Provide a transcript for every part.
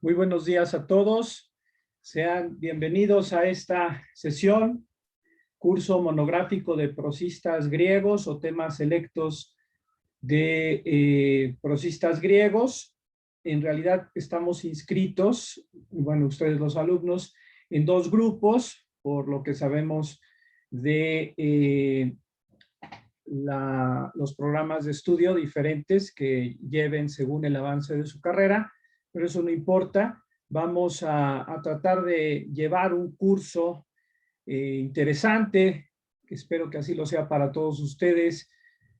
Muy buenos días a todos. Sean bienvenidos a esta sesión, curso monográfico de prosistas griegos o temas selectos de prosistas griegos. En realidad estamos inscritos, bueno, ustedes los alumnos, en dos grupos, por lo que sabemos de los programas de estudio diferentes que lleven según el avance de su carrera, pero eso no importa. Vamos a tratar de llevar un curso interesante, que espero que así lo sea para todos ustedes,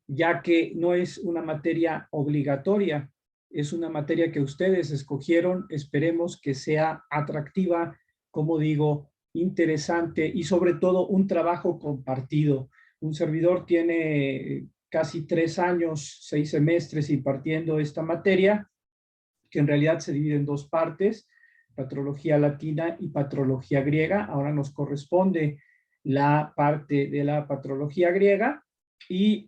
ya que no es una materia obligatoria, es una materia que ustedes escogieron. Esperemos que sea atractiva, como digo, interesante y sobre todo un trabajo compartido. Un servidor tiene casi 3 años, 6 semestres impartiendo esta materia, que en realidad se divide en dos partes, patrología latina y patrología griega. Ahora nos corresponde la parte de la patrología griega y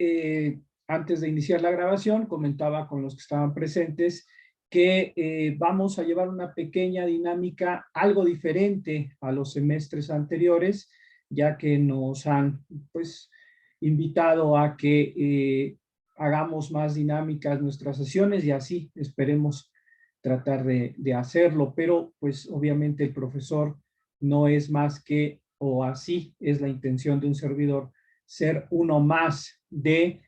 antes de iniciar la grabación comentaba con los que estaban presentes que vamos a llevar una pequeña dinámica algo diferente a los semestres anteriores, ya que nos han pues invitado a que hagamos más dinámicas nuestras sesiones y así esperemos tratar de hacerlo, pero pues obviamente el profesor no es más que, o así es la intención de un servidor, ser uno más de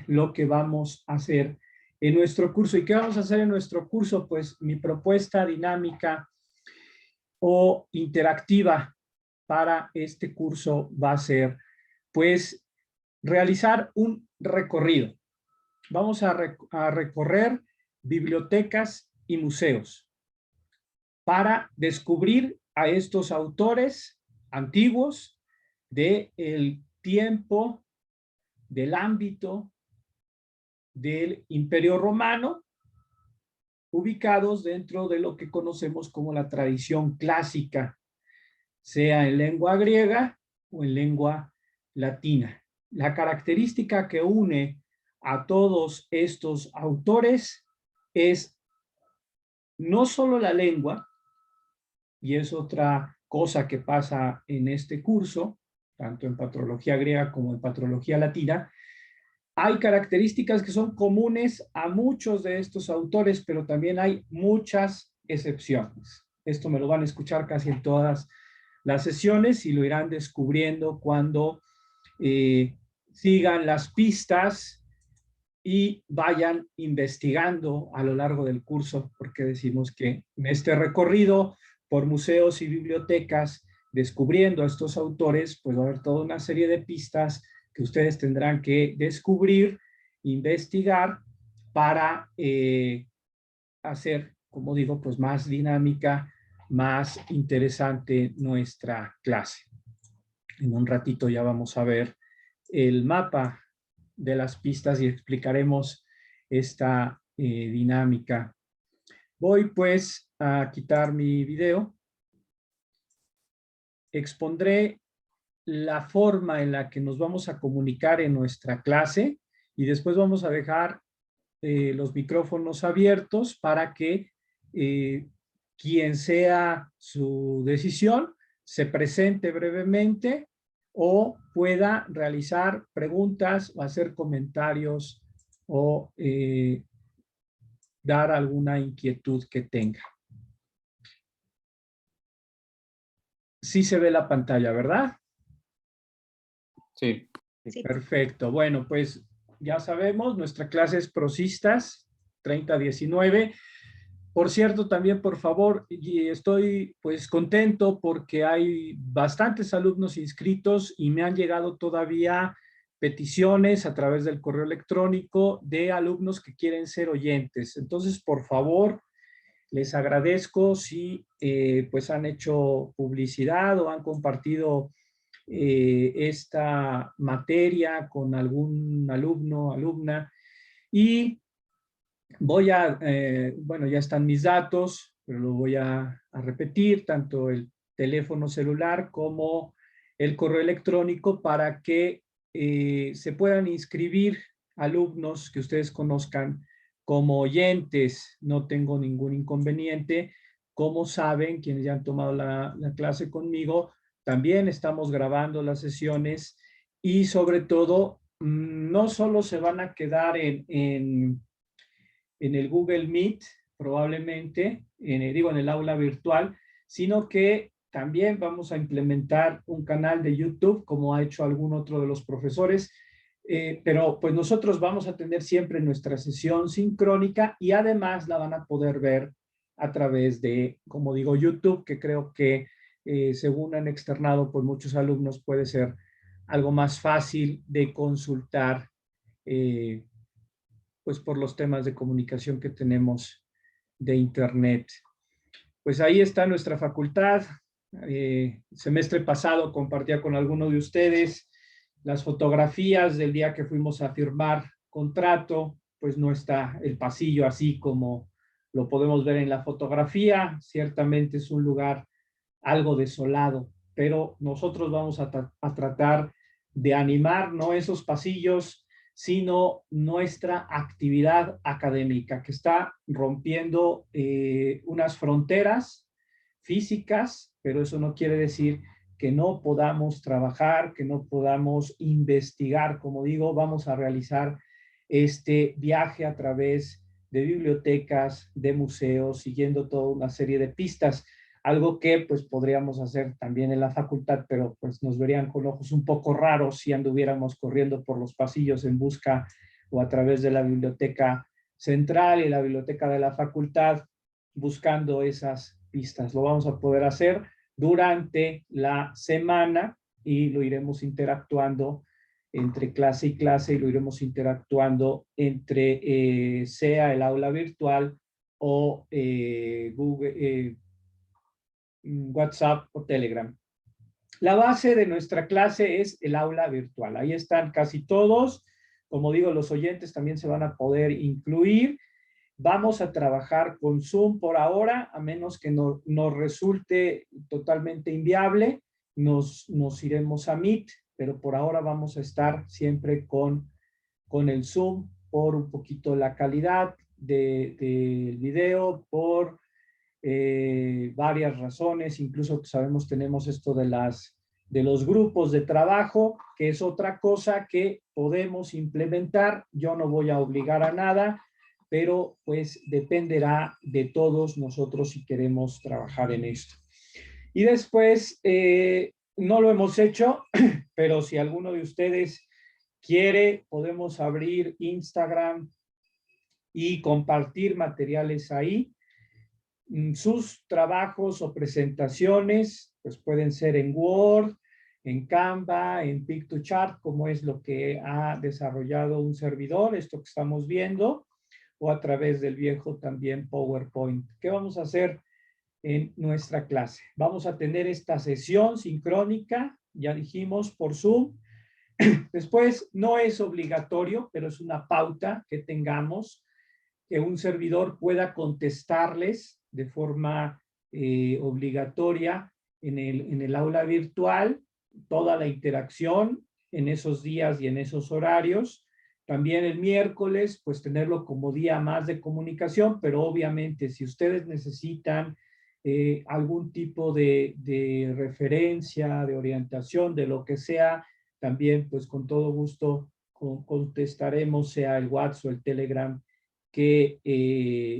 lo que vamos a hacer en nuestro curso. ¿Y qué vamos a hacer en nuestro curso? Pues mi propuesta dinámica o interactiva para este curso va a ser, pues, realizar un recorrido. Vamos a recorrer bibliotecas y museos para descubrir a estos autores antiguos del tiempo, del ámbito del Imperio Romano, ubicados dentro de lo que conocemos como la tradición clásica, sea en lengua griega o en lengua latina. La característica que une a todos estos autores es no solo la lengua, y es otra cosa que pasa en este curso, tanto en patrología griega como en patrología latina. Hay características que son comunes a muchos de estos autores, pero también hay muchas excepciones. Esto me lo van a escuchar casi en todas las sesiones y lo irán descubriendo cuando sigan las pistas y vayan investigando a lo largo del curso, porque decimos que en este recorrido por museos y bibliotecas, descubriendo a estos autores, pues va a haber toda una serie de pistas que ustedes tendrán que descubrir, investigar para hacer, como digo, pues más dinámica, más interesante nuestra clase. En un ratito ya vamos a ver el mapa de las pistas y explicaremos esta dinámica. Voy pues a quitar mi video. Expondré la forma en la que nos vamos a comunicar en nuestra clase y después vamos a dejar los micrófonos abiertos para que quien sea su decisión se presente brevemente o pueda realizar preguntas o hacer comentarios o dar alguna inquietud que tenga. Sí se ve la pantalla, ¿verdad? Sí. Sí. Perfecto. Bueno, pues ya sabemos, nuestra clase es Prosistas 3019. Por cierto, también, por favor, y estoy pues contento porque hay bastantes alumnos inscritos y me han llegado todavía peticiones a través del correo electrónico de alumnos que quieren ser oyentes. Entonces, por favor, les agradezco si pues han hecho publicidad o han compartido esta materia con algún alumno, alumna. Y voy a, bueno, ya están mis datos, pero lo voy a repetir, tanto el teléfono celular como el correo electrónico para que se puedan inscribir alumnos que ustedes conozcan como oyentes. No tengo ningún inconveniente como saben, quienes ya han tomado la clase conmigo, también estamos grabando las sesiones y sobre todo, no solo se van a quedar en el Google Meet, probablemente, en el aula virtual, sino que también vamos a implementar un canal de YouTube, como ha hecho algún otro de los profesores, pero pues nosotros vamos a tener siempre nuestra sesión sincrónica y además la van a poder ver a través de, como digo, YouTube, que creo que según han externado por muchos alumnos puede ser algo más fácil de consultar pues por los temas de comunicación que tenemos de Internet. Pues ahí está nuestra facultad. Semestre pasado compartía con alguno de ustedes las fotografías del día que fuimos a firmar contrato, pues no está el pasillo así como lo podemos ver en la fotografía. Ciertamente es un lugar algo desolado, pero nosotros vamos a tratar de animar no esos pasillos, sino nuestra actividad académica, que está rompiendo unas fronteras físicas, pero eso no quiere decir que no podamos trabajar, que no podamos investigar. Como digo, vamos a realizar este viaje a través de bibliotecas, de museos, siguiendo toda una serie de pistas, algo que pues podríamos hacer también en la facultad, pero pues nos verían con ojos un poco raros si anduviéramos corriendo por los pasillos en busca o a través de la biblioteca central y la biblioteca de la facultad buscando esas pistas. Lo vamos a poder hacer durante la semana y lo iremos interactuando entre clase y clase y lo iremos interactuando entre sea el aula virtual o Google, WhatsApp o Telegram. La base de nuestra clase es el aula virtual. Ahí están casi todos. Como digo, los oyentes también se van a poder incluir. Vamos a trabajar con Zoom por ahora, a menos que nos resulte totalmente inviable. Nos iremos a Meet, pero por ahora vamos a estar siempre con el Zoom por un poquito la calidad del video, por varias razones, incluso sabemos tenemos esto de los grupos de trabajo, que es otra cosa que podemos implementar. Yo no voy a obligar a nada, pero pues dependerá de todos nosotros si queremos trabajar en esto. Y después, no lo hemos hecho, pero si alguno de ustedes quiere, podemos abrir Instagram y compartir materiales ahí. Sus trabajos o presentaciones pues pueden ser en Word, en Canva, en Pictochart, como es lo que ha desarrollado un servidor, esto que estamos viendo, o a través del viejo también PowerPoint. ¿Qué vamos a hacer en nuestra clase? Vamos a tener esta sesión sincrónica, ya dijimos, por Zoom. Después no es obligatorio, pero es una pauta que tengamos, que un servidor pueda contestarles de forma obligatoria en el aula virtual, toda la interacción en esos días y en esos horarios. También el miércoles, pues tenerlo como día más de comunicación, pero obviamente si ustedes necesitan algún tipo de referencia, de orientación, de lo que sea, también pues con todo gusto contestaremos, sea el WhatsApp o el Telegram que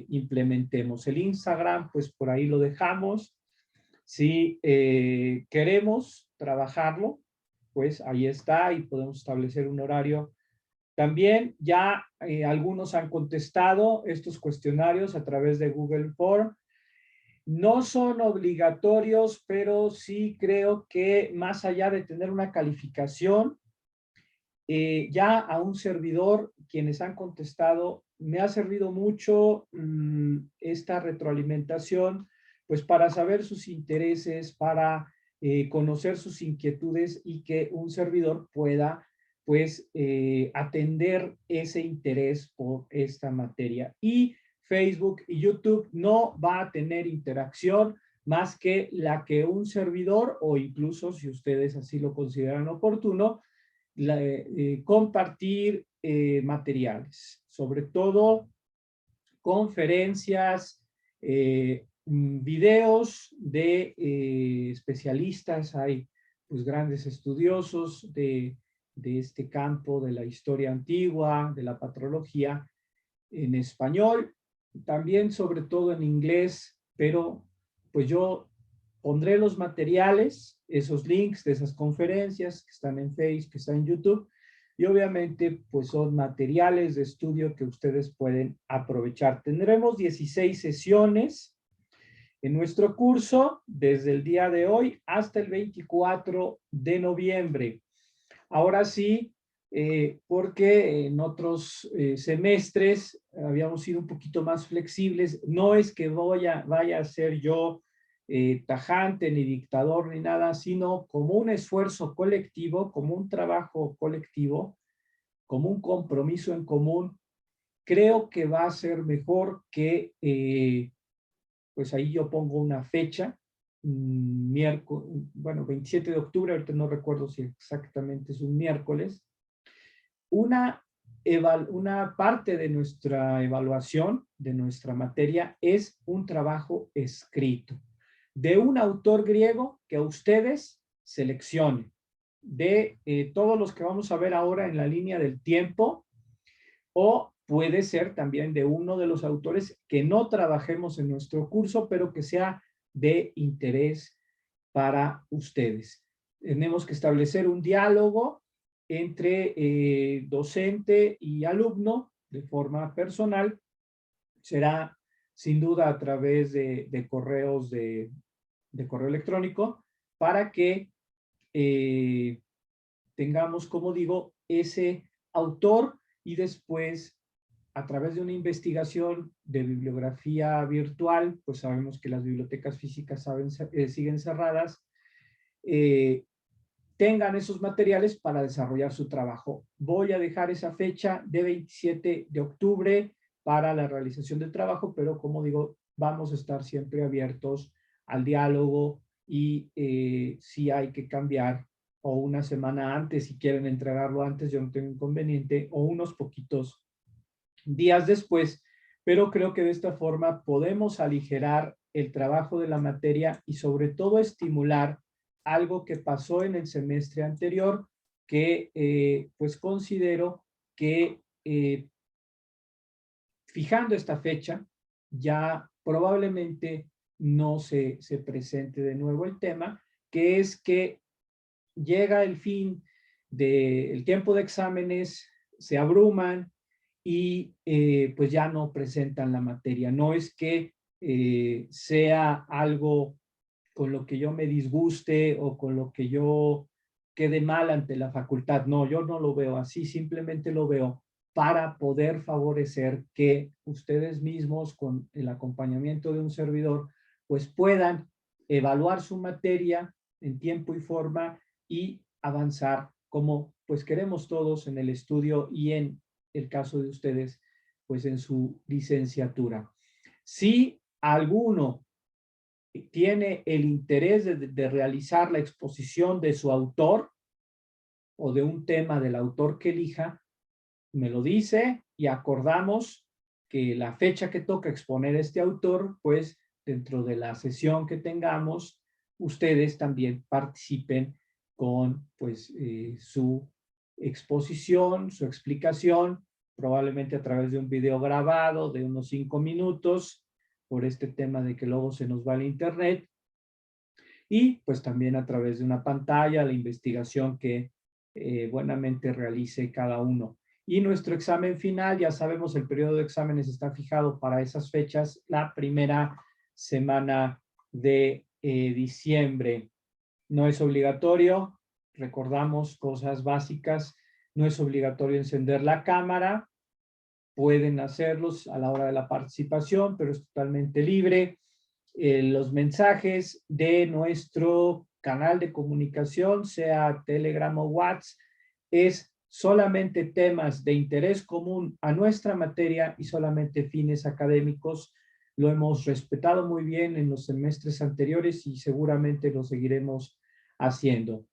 implementemos. El Instagram, pues por ahí lo dejamos. Si queremos trabajarlo, pues ahí está y podemos establecer un horario. También ya algunos han contestado estos cuestionarios a través de Google Form. No son obligatorios, pero sí creo que más allá de tener una calificación, ya a un servidor, quienes han contestado, me ha servido mucho esta retroalimentación, pues para saber sus intereses, para conocer sus inquietudes y que un servidor pueda, pues, atender ese interés por esta materia. Y Facebook y YouTube no va a tener interacción más que la que un servidor, o incluso si ustedes así lo consideran oportuno, compartir materiales, sobre todo conferencias, videos de especialistas, hay pues grandes estudiosos de este campo de la historia antigua, de la patrología, en español, también sobre todo en inglés, pero pues yo pondré los materiales, esos links de esas conferencias que están en Facebook, que están en YouTube, y obviamente pues son materiales de estudio que ustedes pueden aprovechar. Tendremos 16 sesiones en nuestro curso desde el día de hoy hasta el 24 de noviembre. Ahora sí, porque en otros semestres habíamos sido un poquito más flexibles. No es que vaya a ser yo tajante, ni dictador, ni nada, sino como un esfuerzo colectivo, como un trabajo colectivo, como un compromiso en común. Creo que va a ser mejor que, pues ahí yo pongo una fecha, miércoles, bueno, 27 de octubre, ahorita no recuerdo si exactamente es un miércoles. Una parte de nuestra evaluación, de nuestra materia, es un trabajo escrito de un autor griego que ustedes seleccionen, de todos los que vamos a ver ahora en la línea del tiempo, o puede ser también de uno de los autores que no trabajemos en nuestro curso, pero que sea de interés para ustedes. Tenemos que establecer un diálogo entre docente y alumno de forma personal. Será sin duda a través de correos de correo electrónico para que tengamos, como digo, ese autor y después a través de una investigación de bibliografía virtual, pues sabemos que las bibliotecas físicas siguen cerradas, tengan esos materiales para desarrollar su trabajo. Voy a dejar esa fecha de 27 de octubre para la realización del trabajo, pero como digo, vamos a estar siempre abiertos al diálogo y si hay que cambiar o una semana antes, si quieren entregarlo antes, yo no tengo inconveniente, o unos poquitos días después, pero creo que de esta forma podemos aligerar el trabajo de la materia y sobre todo estimular algo que pasó en el semestre anterior que pues considero que fijando esta fecha ya probablemente no se presente de nuevo el tema, que es que llega el fin del tiempo de exámenes, se abruman y pues ya no presentan la materia. No es que sea algo con lo que yo me disguste o con lo que yo quede mal ante la facultad. No, yo no lo veo así, simplemente lo veo para poder favorecer que ustedes mismos, con el acompañamiento de un servidor, pues puedan evaluar su materia en tiempo y forma y avanzar como pues queremos todos en el estudio y en el caso de ustedes, pues en su licenciatura. Si alguno tiene el interés de realizar la exposición de su autor o de un tema del autor que elija, me lo dice y acordamos que la fecha que toca exponer este autor, pues dentro de la sesión que tengamos, ustedes también participen con pues su exposición, su explicación, probablemente a través de un video grabado de unos 5 minutos, por este tema de que luego se nos va el internet, y pues también a través de una pantalla, la investigación que buenamente realice cada uno. Y nuestro examen final, ya sabemos, el periodo de exámenes está fijado para esas fechas, la primera semana de diciembre. No es obligatorio, recordamos cosas básicas, no es obligatorio encender la cámara, pueden hacerlos a la hora de la participación, pero es totalmente libre. Los mensajes de nuestro canal de comunicación, sea Telegram o WhatsApp, es solamente temas de interés común a nuestra materia y solamente fines académicos. Lo hemos respetado muy bien en los semestres anteriores y seguramente lo seguiremos haciendo.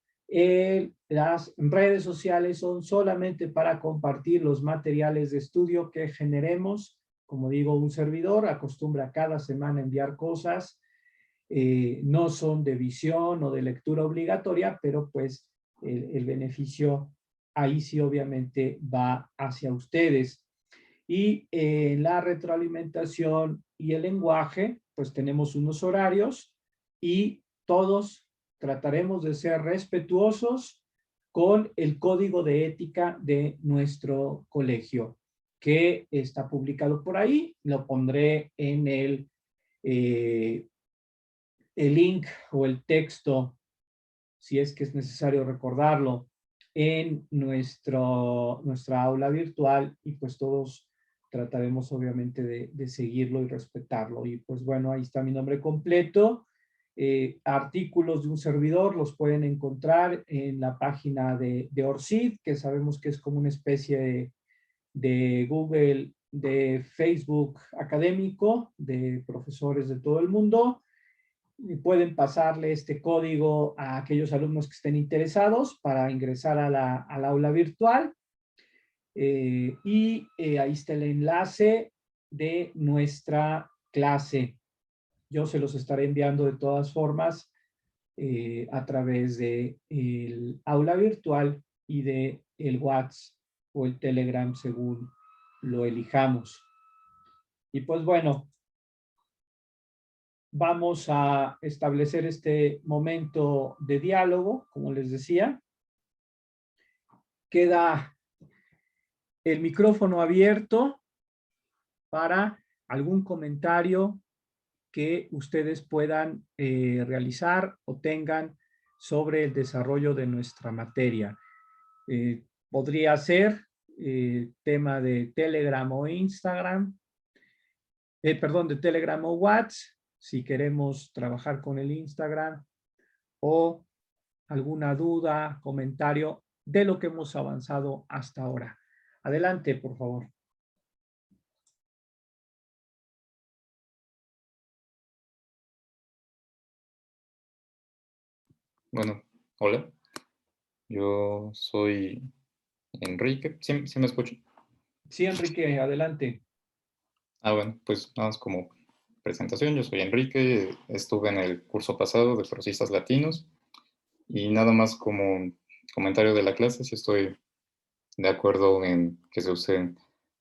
Las redes sociales son solamente para compartir los materiales de estudio que generemos como digo, un servidor acostumbra cada semana enviar cosas, no son de visión o de lectura obligatoria, pero pues el beneficio ahí sí obviamente va hacia ustedes. Y la retroalimentación y el lenguaje, pues tenemos unos horarios y todos trataremos de ser respetuosos con el código de ética de nuestro colegio, que está publicado por ahí. Lo pondré en el link o el texto, si es que es necesario recordarlo, en nuestra aula virtual, y pues todos trataremos obviamente de seguirlo y respetarlo. Y pues bueno, ahí está mi nombre completo. Artículos de un servidor los pueden encontrar en la página de ORCID, que sabemos que es como una especie de Google, de Facebook académico, de profesores de todo el mundo. Y pueden pasarle este código a aquellos alumnos que estén interesados para ingresar al aula virtual. Ahí está el enlace de nuestra clase. Yo se los estaré enviando de todas formas a través de el aula virtual y de el WhatsApp o el Telegram según lo elijamos. Y pues bueno, vamos a establecer este momento de diálogo, como les decía. Queda el micrófono abierto para algún comentario que ustedes puedan realizar o tengan sobre el desarrollo de nuestra materia. Podría ser tema de Telegram o Instagram, perdón, de Telegram o WhatsApp, si queremos trabajar con el Instagram, o alguna duda, comentario de lo que hemos avanzado hasta ahora. Adelante, por favor. Bueno, hola, yo soy Enrique. ¿Sí me escucho? Sí, Enrique, adelante. Bueno, pues nada más como presentación, yo soy Enrique, estuve en el curso pasado de Prosistas Latinos y nada más como comentario de la clase, si estoy de acuerdo en que se usen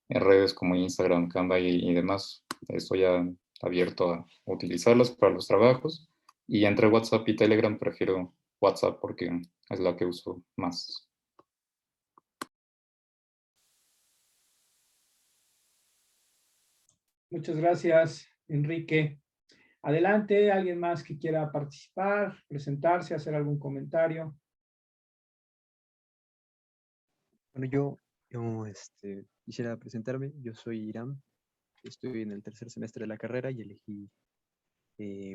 en redes como Instagram, Canva y demás. Estoy ya abierto a utilizarlas para los trabajos y entre WhatsApp y Telegram prefiero WhatsApp porque es la que uso más. Muchas gracias, Enrique. Adelante, ¿alguien más que quiera participar, presentarse, hacer algún comentario? Bueno, quisiera presentarme. Yo soy Irán, estoy en el tercer semestre de la carrera y elegí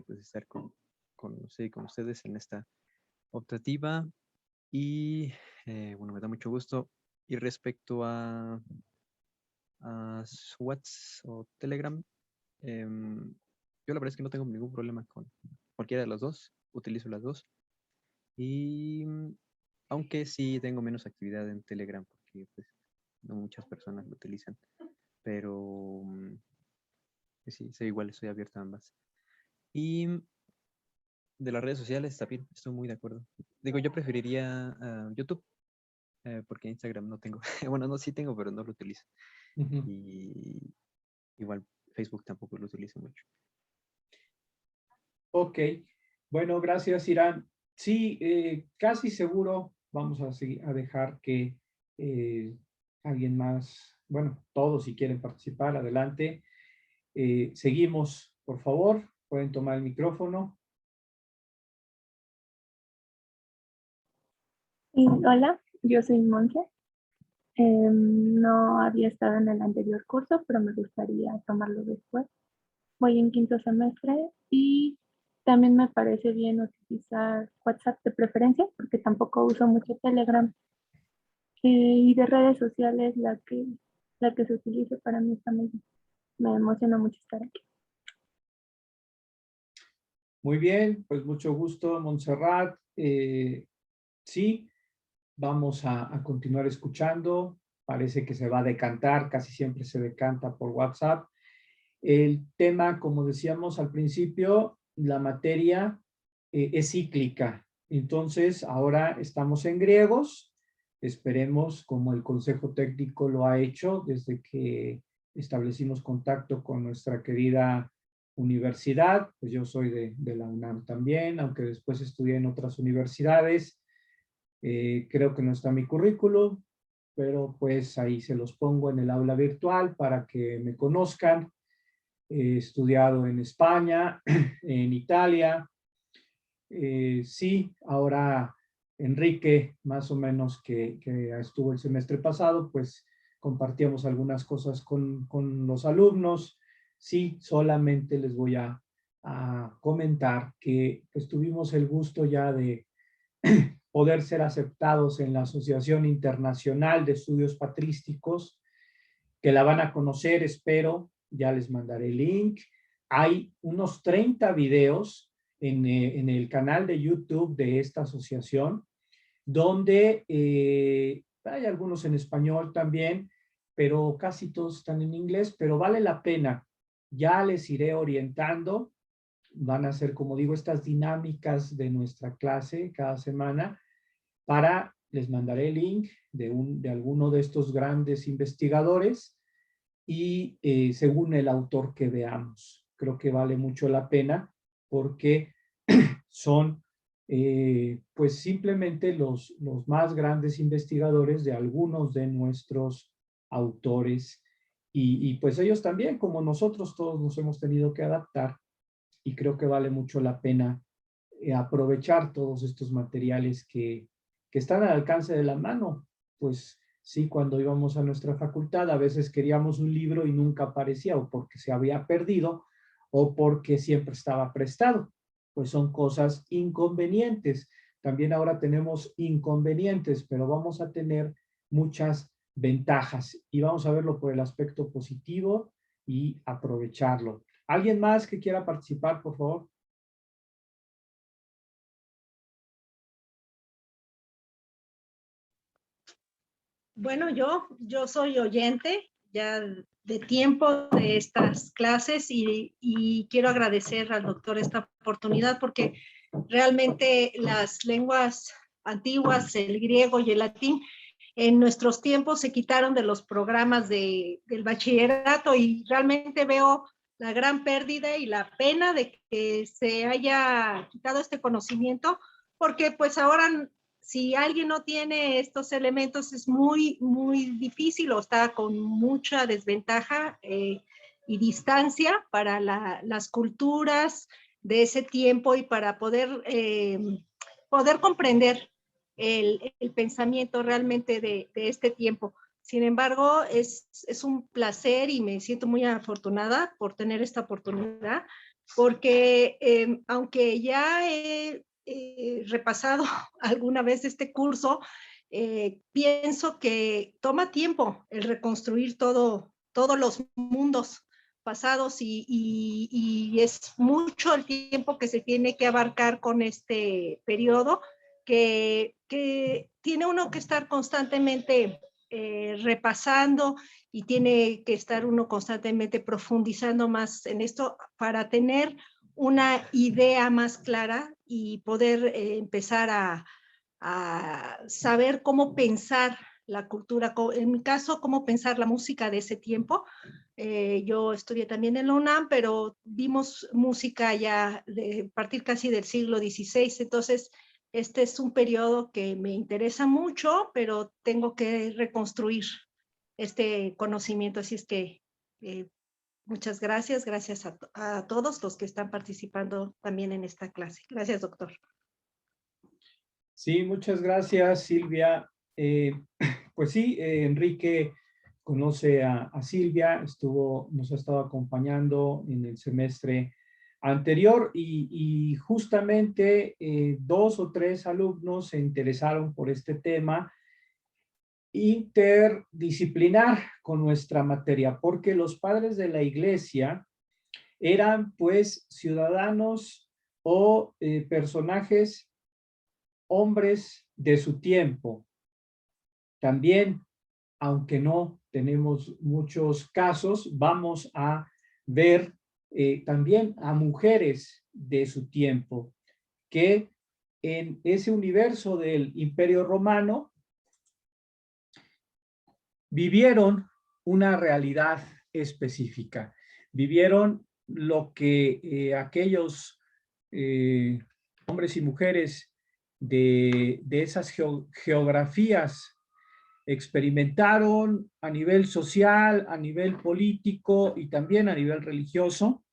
pues estar con ustedes en esta optativa. Y bueno, me da mucho gusto. Y respecto a WhatsApp o Telegram, yo la verdad es que no tengo ningún problema con cualquiera de las dos, utilizo las dos. Y aunque sí tengo menos actividad en Telegram porque pues no muchas personas lo utilizan, pero sí, soy igual, estoy abierto a ambas. Y de las redes sociales también estoy muy de acuerdo. Digo, yo preferiría YouTube porque Instagram no tengo. Bueno, no, sí tengo, pero no lo utilizo. Uh-huh. Y igual Facebook tampoco lo utilizo mucho. Ok, bueno, gracias, Irán. Sí, casi seguro vamos a dejar que alguien más, bueno, todos si quieren participar, adelante. Seguimos, por favor, pueden tomar el micrófono. Hola, yo soy Monse. No había estado en el anterior curso, pero me gustaría tomarlo después. Voy en quinto semestre y también me parece bien utilizar WhatsApp de preferencia, porque tampoco uso mucho Telegram. Y de redes sociales, la que se utilice para mí está muy bien. Me emociona mucho estar aquí. Muy bien, pues mucho gusto, Montserrat. Sí, vamos a continuar escuchando. Parece que se va a decantar, casi siempre se decanta por WhatsApp. El tema, como decíamos al principio, la materia es cíclica. Entonces, ahora estamos en griegos. Esperemos, como el Consejo Técnico lo ha hecho desde que establecimos contacto con nuestra querida universidad, pues yo soy de la UNAM también, aunque después estudié en otras universidades. Creo que no está mi currículum, pero pues ahí se los pongo en el aula virtual para que me conozcan. He estudiado en España, en Italia. Sí, ahora Enrique, más o menos que estuvo el semestre pasado, pues compartíamos algunas cosas con los alumnos. Sí, solamente les voy a comentar que pues tuvimos el gusto ya de poder ser aceptados en la Asociación Internacional de Estudios Patrísticos, que la van a conocer, espero, ya les mandaré el link. Hay unos 30 videos en el canal de YouTube de esta asociación, donde hay algunos en español también, pero casi todos están en inglés, pero vale la pena. Ya les iré orientando. Van a ser, como digo, estas dinámicas de nuestra clase cada semana les mandaré el link de alguno de estos grandes investigadores y según el autor que veamos. Creo que vale mucho la pena porque son pues simplemente los más grandes investigadores de algunos de nuestros autores y pues ellos también, como nosotros todos nos hemos tenido que adaptar y creo que vale mucho la pena aprovechar todos estos materiales que están al alcance de la mano. Pues sí, cuando íbamos a nuestra facultad, a veces queríamos un libro y nunca aparecía, o porque se había perdido, o porque siempre estaba prestado. Pues son cosas inconvenientes. También ahora tenemos inconvenientes, pero vamos a tener muchas ventajas y vamos a verlo por el aspecto positivo y aprovecharlo. ¿Alguien más que quiera participar, por favor? Bueno, yo soy oyente ya de tiempo de estas clases y quiero agradecer al doctor esta oportunidad porque realmente las lenguas antiguas, el griego y el latín, en nuestros tiempos se quitaron de los programas del bachillerato y realmente veo la gran pérdida y la pena de que se haya quitado este conocimiento, porque pues ahora si alguien no tiene estos elementos es muy, muy difícil o está con mucha desventaja y distancia para las culturas de ese tiempo y para poder comprender el pensamiento realmente de este tiempo. Sin embargo, es un placer y me siento muy afortunada por tener esta oportunidad, porque aunque ya he repasado alguna vez este curso, pienso que toma tiempo el reconstruir todos los mundos pasados y es mucho el tiempo que se tiene que abarcar con este periodo que tiene uno que estar constantemente repasando y tiene que estar uno constantemente profundizando más en esto para tener una idea más clara y poder empezar a saber cómo pensar la cultura, en mi caso, cómo pensar la música de ese tiempo. Yo estudié también en la UNAM, pero vimos música ya de partir casi del siglo XVI, entonces este es un periodo que me interesa mucho, pero tengo que reconstruir este conocimiento, así es que muchas gracias, gracias a todos los que están participando también en esta clase. Gracias, doctor. Sí, muchas gracias, Silvia. Pues sí, Enrique conoce a Silvia, nos ha estado acompañando en el semestre anterior y justamente 2 o 3 alumnos se interesaron por este tema interdisciplinar con nuestra materia, porque los padres de la iglesia eran pues ciudadanos o personajes, hombres de su tiempo. También, aunque no tenemos muchos casos, vamos a ver también a mujeres de su tiempo que en ese universo del Imperio Romano vivieron una realidad específica, vivieron lo que aquellos hombres y mujeres de esas geografías experimentaron a nivel social, a nivel político y también a nivel religioso,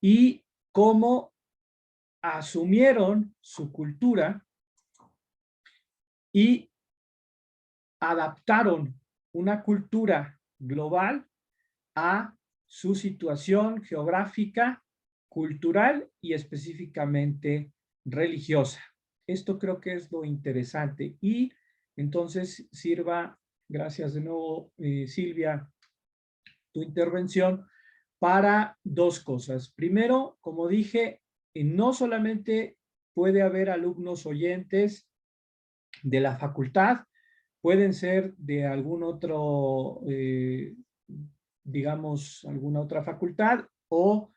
y cómo asumieron su cultura y adaptaron una cultura global a su situación geográfica, cultural y específicamente religiosa. Esto creo que es lo interesante y entonces sirva, gracias de nuevo Silvia, tu intervención para dos cosas. Primero, como dije, no solamente puede haber alumnos oyentes de la facultad, pueden ser de algún otro, digamos, alguna otra facultad o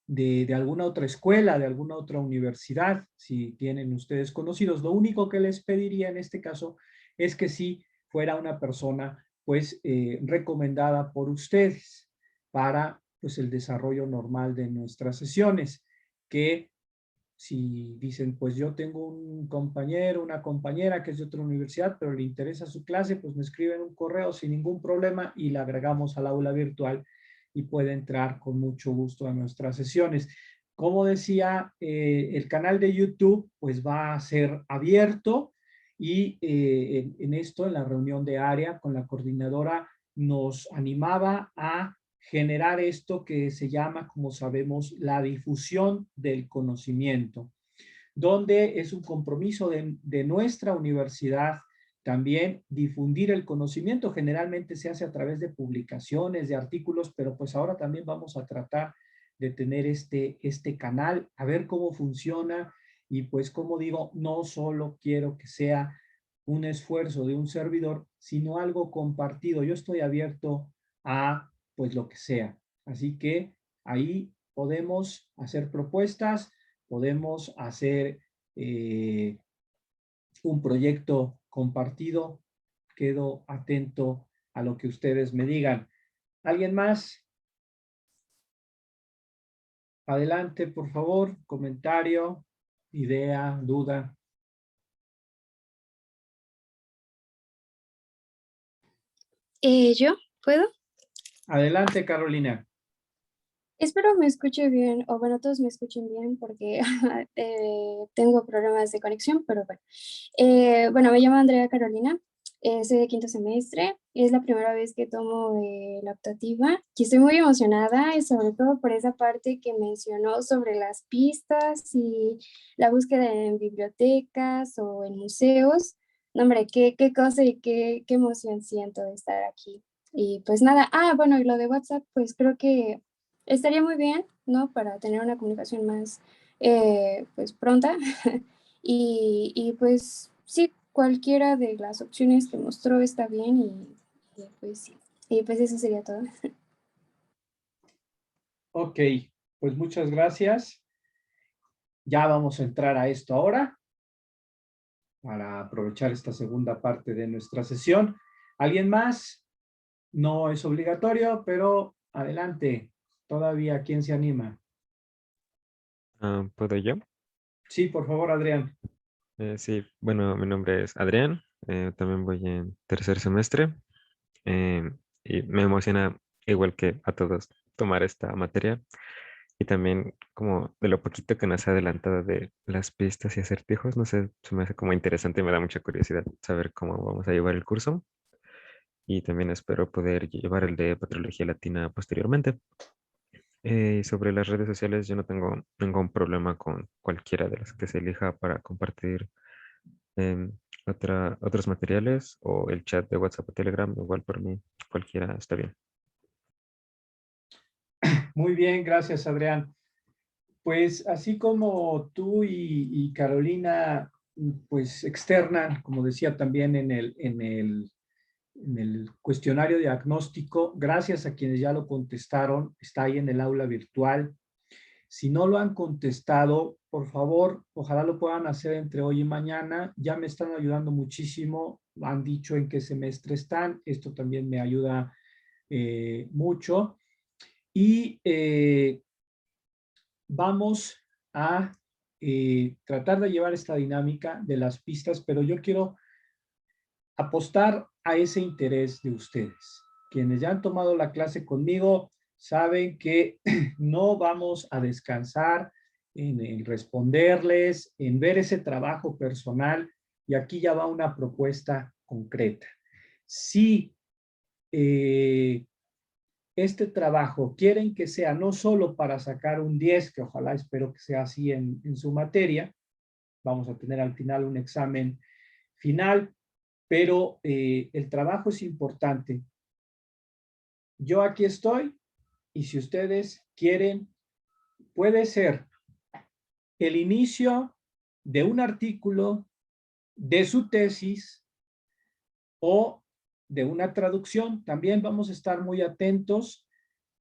de alguna otra escuela, de alguna otra universidad, si tienen ustedes conocidos. Lo único que les pediría en este caso es que si fuera una persona, pues, recomendada por ustedes para, pues, el desarrollo normal de nuestras sesiones, que si dicen, pues yo tengo un compañero, una compañera que es de otra universidad, pero le interesa su clase, pues me escriben un correo sin ningún problema y la agregamos al aula virtual y puede entrar con mucho gusto a nuestras sesiones. Como decía, el canal de YouTube pues va a ser abierto y en esto, en la reunión de área con la coordinadora, nos animaba a generar esto que se llama, como sabemos, la difusión del conocimiento, donde es un compromiso de nuestra universidad también difundir el conocimiento. Generalmente se hace a través de publicaciones, de artículos, pero pues ahora también vamos a tratar de tener este canal, a ver cómo funciona y pues como digo, no solo quiero que sea un esfuerzo de un servidor, sino algo compartido. Yo estoy abierto a pues lo que sea. Así que ahí podemos hacer propuestas, podemos hacer un proyecto compartido. Quedo atento a lo que ustedes me digan. ¿Alguien más? Adelante, por favor. Comentario, idea, duda. ¿Yo puedo? Adelante, Carolina. Espero me escuche bien, o bueno, todos me escuchen bien porque tengo problemas de conexión, pero bueno. Bueno, me llamo Andrea Carolina, soy de quinto semestre, es la primera vez que tomo la optativa y estoy muy emocionada, y sobre todo por esa parte que mencionó sobre las pistas y la búsqueda en bibliotecas o en museos. No, hombre, qué cosa y qué emoción siento de estar aquí. Y pues nada, bueno, y lo de WhatsApp, pues creo que estaría muy bien, ¿no? Para tener una comunicación más, pues, pronta. Y pues sí, cualquiera de las opciones que mostró está bien y pues sí. Y pues eso sería todo. Ok, pues muchas gracias. Ya vamos a entrar a esto ahora para aprovechar esta segunda parte de nuestra sesión. ¿Alguien más? No es obligatorio, pero adelante. Todavía, ¿quién se anima? ¿Puedo yo? Sí, por favor, Adrián. Sí, bueno, mi nombre es Adrián, también voy en tercer semestre eh, y me emociona, igual que a todos, tomar esta materia y también como de lo poquito que nos ha adelantado de las pistas y acertijos, no sé, se me hace como interesante y me da mucha curiosidad saber cómo vamos a llevar el curso y también espero poder llevar el de Patrología Latina posteriormente. Sobre las redes sociales, yo no tengo ningún problema con cualquiera de las que se elija para compartir em, otros materiales o el chat de WhatsApp o Telegram, igual por mí, cualquiera está bien. Muy bien, gracias, Adrián. Pues así como tú y Carolina, pues externan, como decía también en el cuestionario diagnóstico. Gracias a quienes ya lo contestaron. Está ahí en el aula virtual. Si no lo han contestado, por favor, ojalá lo puedan hacer entre hoy y mañana. Ya me están ayudando muchísimo. Han dicho en qué semestre están. Esto también me ayuda mucho. Y vamos a tratar de llevar esta dinámica de las pistas, pero yo quiero apostar a ese interés de ustedes. Quienes ya han tomado la clase conmigo saben que no vamos a descansar en responderles, en ver ese trabajo personal, y aquí ya va una propuesta concreta. Si este trabajo quieren que sea no solo para sacar un 10, que ojalá espero que sea así en su materia, vamos a tener al final un examen final, pero el trabajo es importante. Yo aquí estoy, y si ustedes quieren, puede ser el inicio de un artículo, de su tesis o de una traducción. También vamos a estar muy atentos.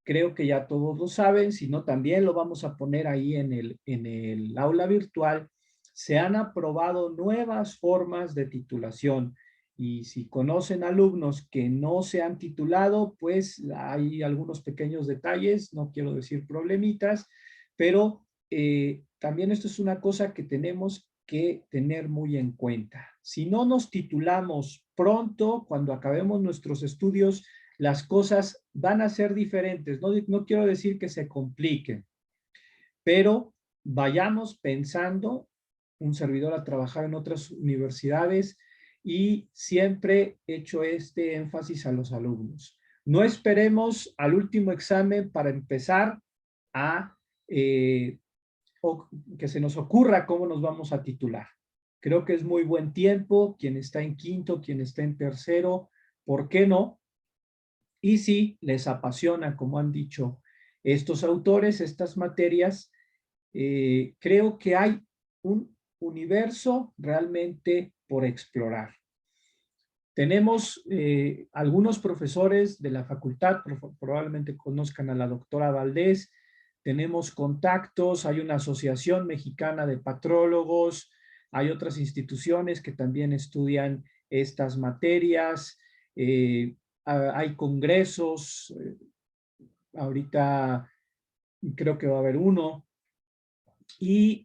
Creo que ya todos lo saben, si no también lo vamos a poner ahí en el aula virtual. Se han aprobado nuevas formas de titulación. Y si conocen alumnos que no se han titulado, pues hay algunos pequeños detalles, no quiero decir problemitas, pero también esto es una cosa que tenemos que tener muy en cuenta. Si no nos titulamos pronto, cuando acabemos nuestros estudios, las cosas van a ser diferentes. No quiero decir que se compliquen, pero vayamos pensando. Un servidor ha trabajado en otras universidades y siempre he hecho este énfasis a los alumnos. No esperemos al último examen para empezar a o que se nos ocurra cómo nos vamos a titular. Creo que es muy buen tiempo, quien está en quinto, quien está en tercero, ¿por qué no? Y si les apasiona, como han dicho estos autores, estas materias, creo que hay un universo realmente por explorar. Tenemos algunos profesores de la facultad, probablemente conozcan a la doctora Valdés, tenemos contactos, hay una asociación mexicana de patrólogos, hay otras instituciones que también estudian estas materias, hay congresos, ahorita creo que va a haber uno, y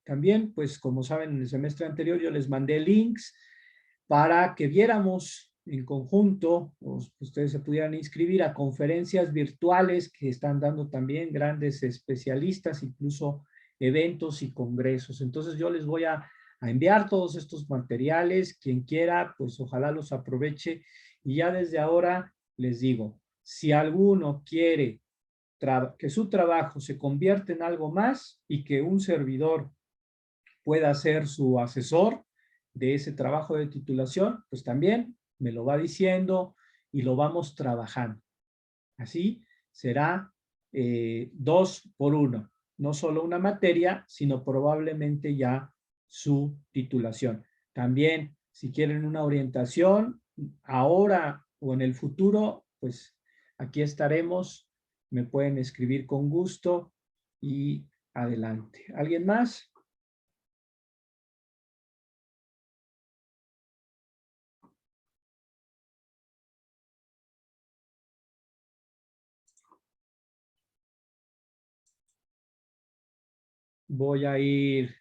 también, pues como saben, en el semestre anterior yo les mandé links para que viéramos en conjunto, ustedes se pudieran inscribir a conferencias virtuales que están dando también grandes especialistas, incluso eventos y congresos. Entonces yo les voy a enviar todos estos materiales. Quien quiera, pues ojalá los aproveche. Y ya desde ahora les digo, si alguno quiere que su trabajo se convierta en algo más y que un servidor pueda ser su asesor de ese trabajo de titulación, pues también me lo va diciendo y lo vamos trabajando. Así será 2 por 1. No solo una materia, sino probablemente ya su titulación. También, si quieren una orientación, ahora o en el futuro, pues aquí estaremos. Me pueden escribir con gusto y adelante. ¿Alguien más? Voy a ir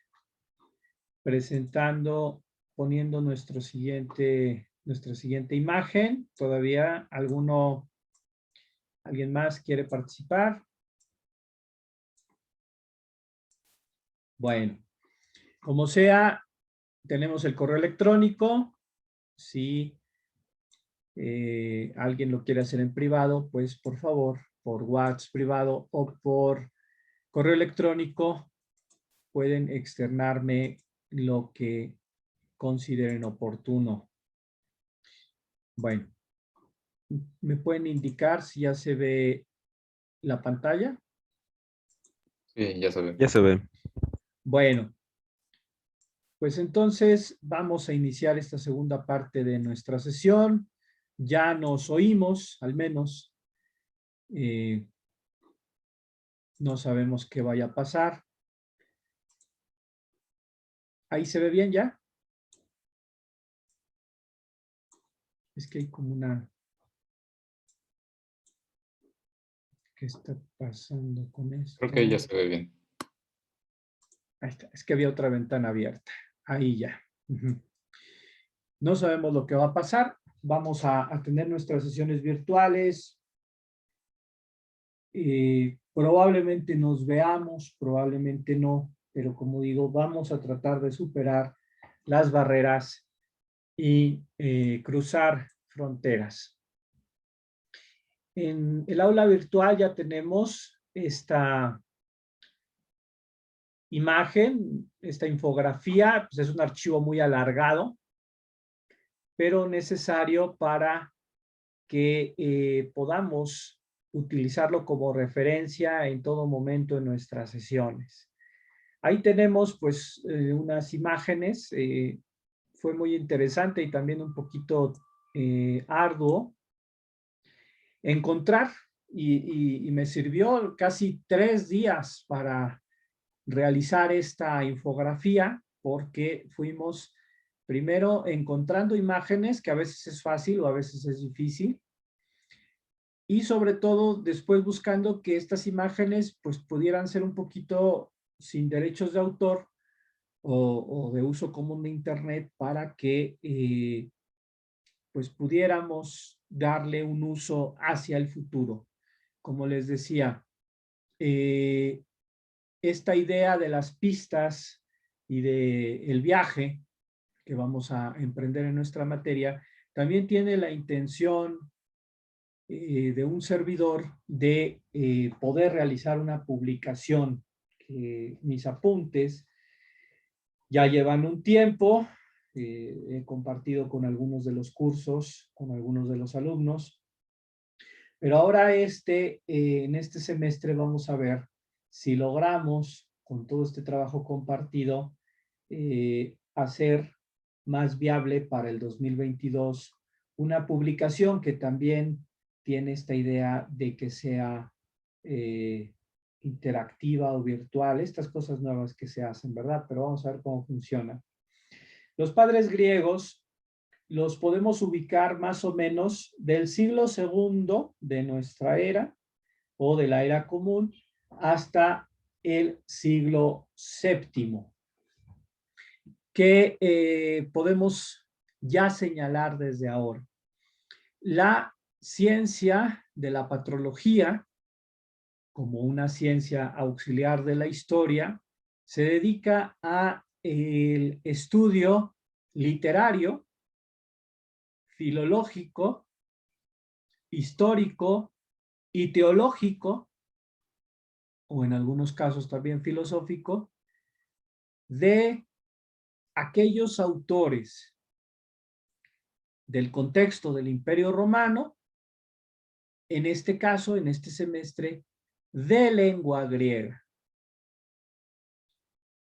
presentando, poniendo nuestra siguiente imagen. ¿Todavía alguien más quiere participar? Bueno, como sea, tenemos el correo electrónico. Si alguien lo quiere hacer en privado, pues por favor, por WhatsApp privado o por correo electrónico, pueden externarme lo que consideren oportuno. Bueno, ¿me pueden indicar si ya se ve la pantalla? Sí, ya se ve. Ya se ve. Bueno, Pues entonces vamos a iniciar esta segunda parte de nuestra sesión. Ya nos oímos, al menos. No sabemos qué vaya a pasar. ¿Ahí se ve bien ya? Es que hay como una... ¿Qué está pasando con esto? Creo que ya se ve bien. Ahí está. Es que había otra ventana abierta. Ahí ya. No sabemos lo que va a pasar. Vamos a tener nuestras sesiones virtuales. Probablemente nos veamos, probablemente no. Pero como digo, vamos a tratar de superar las barreras y cruzar fronteras. En el aula virtual ya tenemos esta imagen, esta infografía, pues es un archivo muy alargado, pero necesario para que podamos utilizarlo como referencia en todo momento en nuestras sesiones. Ahí tenemos pues unas imágenes, fue muy interesante y también un poquito arduo encontrar y me sirvió casi 3 días para realizar esta infografía porque fuimos primero encontrando imágenes que a veces es fácil o a veces es difícil y sobre todo después buscando que estas imágenes pues pudieran ser un poquito sin derechos de autor o de uso común de internet para que pues pudiéramos darle un uso hacia el futuro. Como les decía, esta idea de las pistas y del viaje que vamos a emprender en nuestra materia, también tiene la intención de un servidor de poder realizar una publicación. Mis apuntes ya llevan un tiempo, he compartido con algunos de los cursos, con algunos de los alumnos, pero ahora en este semestre vamos a ver si logramos, con todo este trabajo compartido, hacer más viable para el 2022 una publicación que también tiene esta idea de que sea interactiva o virtual, estas cosas nuevas que se hacen, ¿verdad? Pero vamos a ver cómo funciona. Los padres griegos los podemos ubicar más o menos del siglo II de nuestra era o de la era común hasta el siglo VII, que podemos ya señalar desde ahora. La ciencia de la patrología, como una ciencia auxiliar de la historia, se dedica a el estudio literario, filológico, histórico y teológico, o en algunos casos también filosófico, de aquellos autores del contexto del Imperio Romano, en este caso, en este semestre, de lengua griega,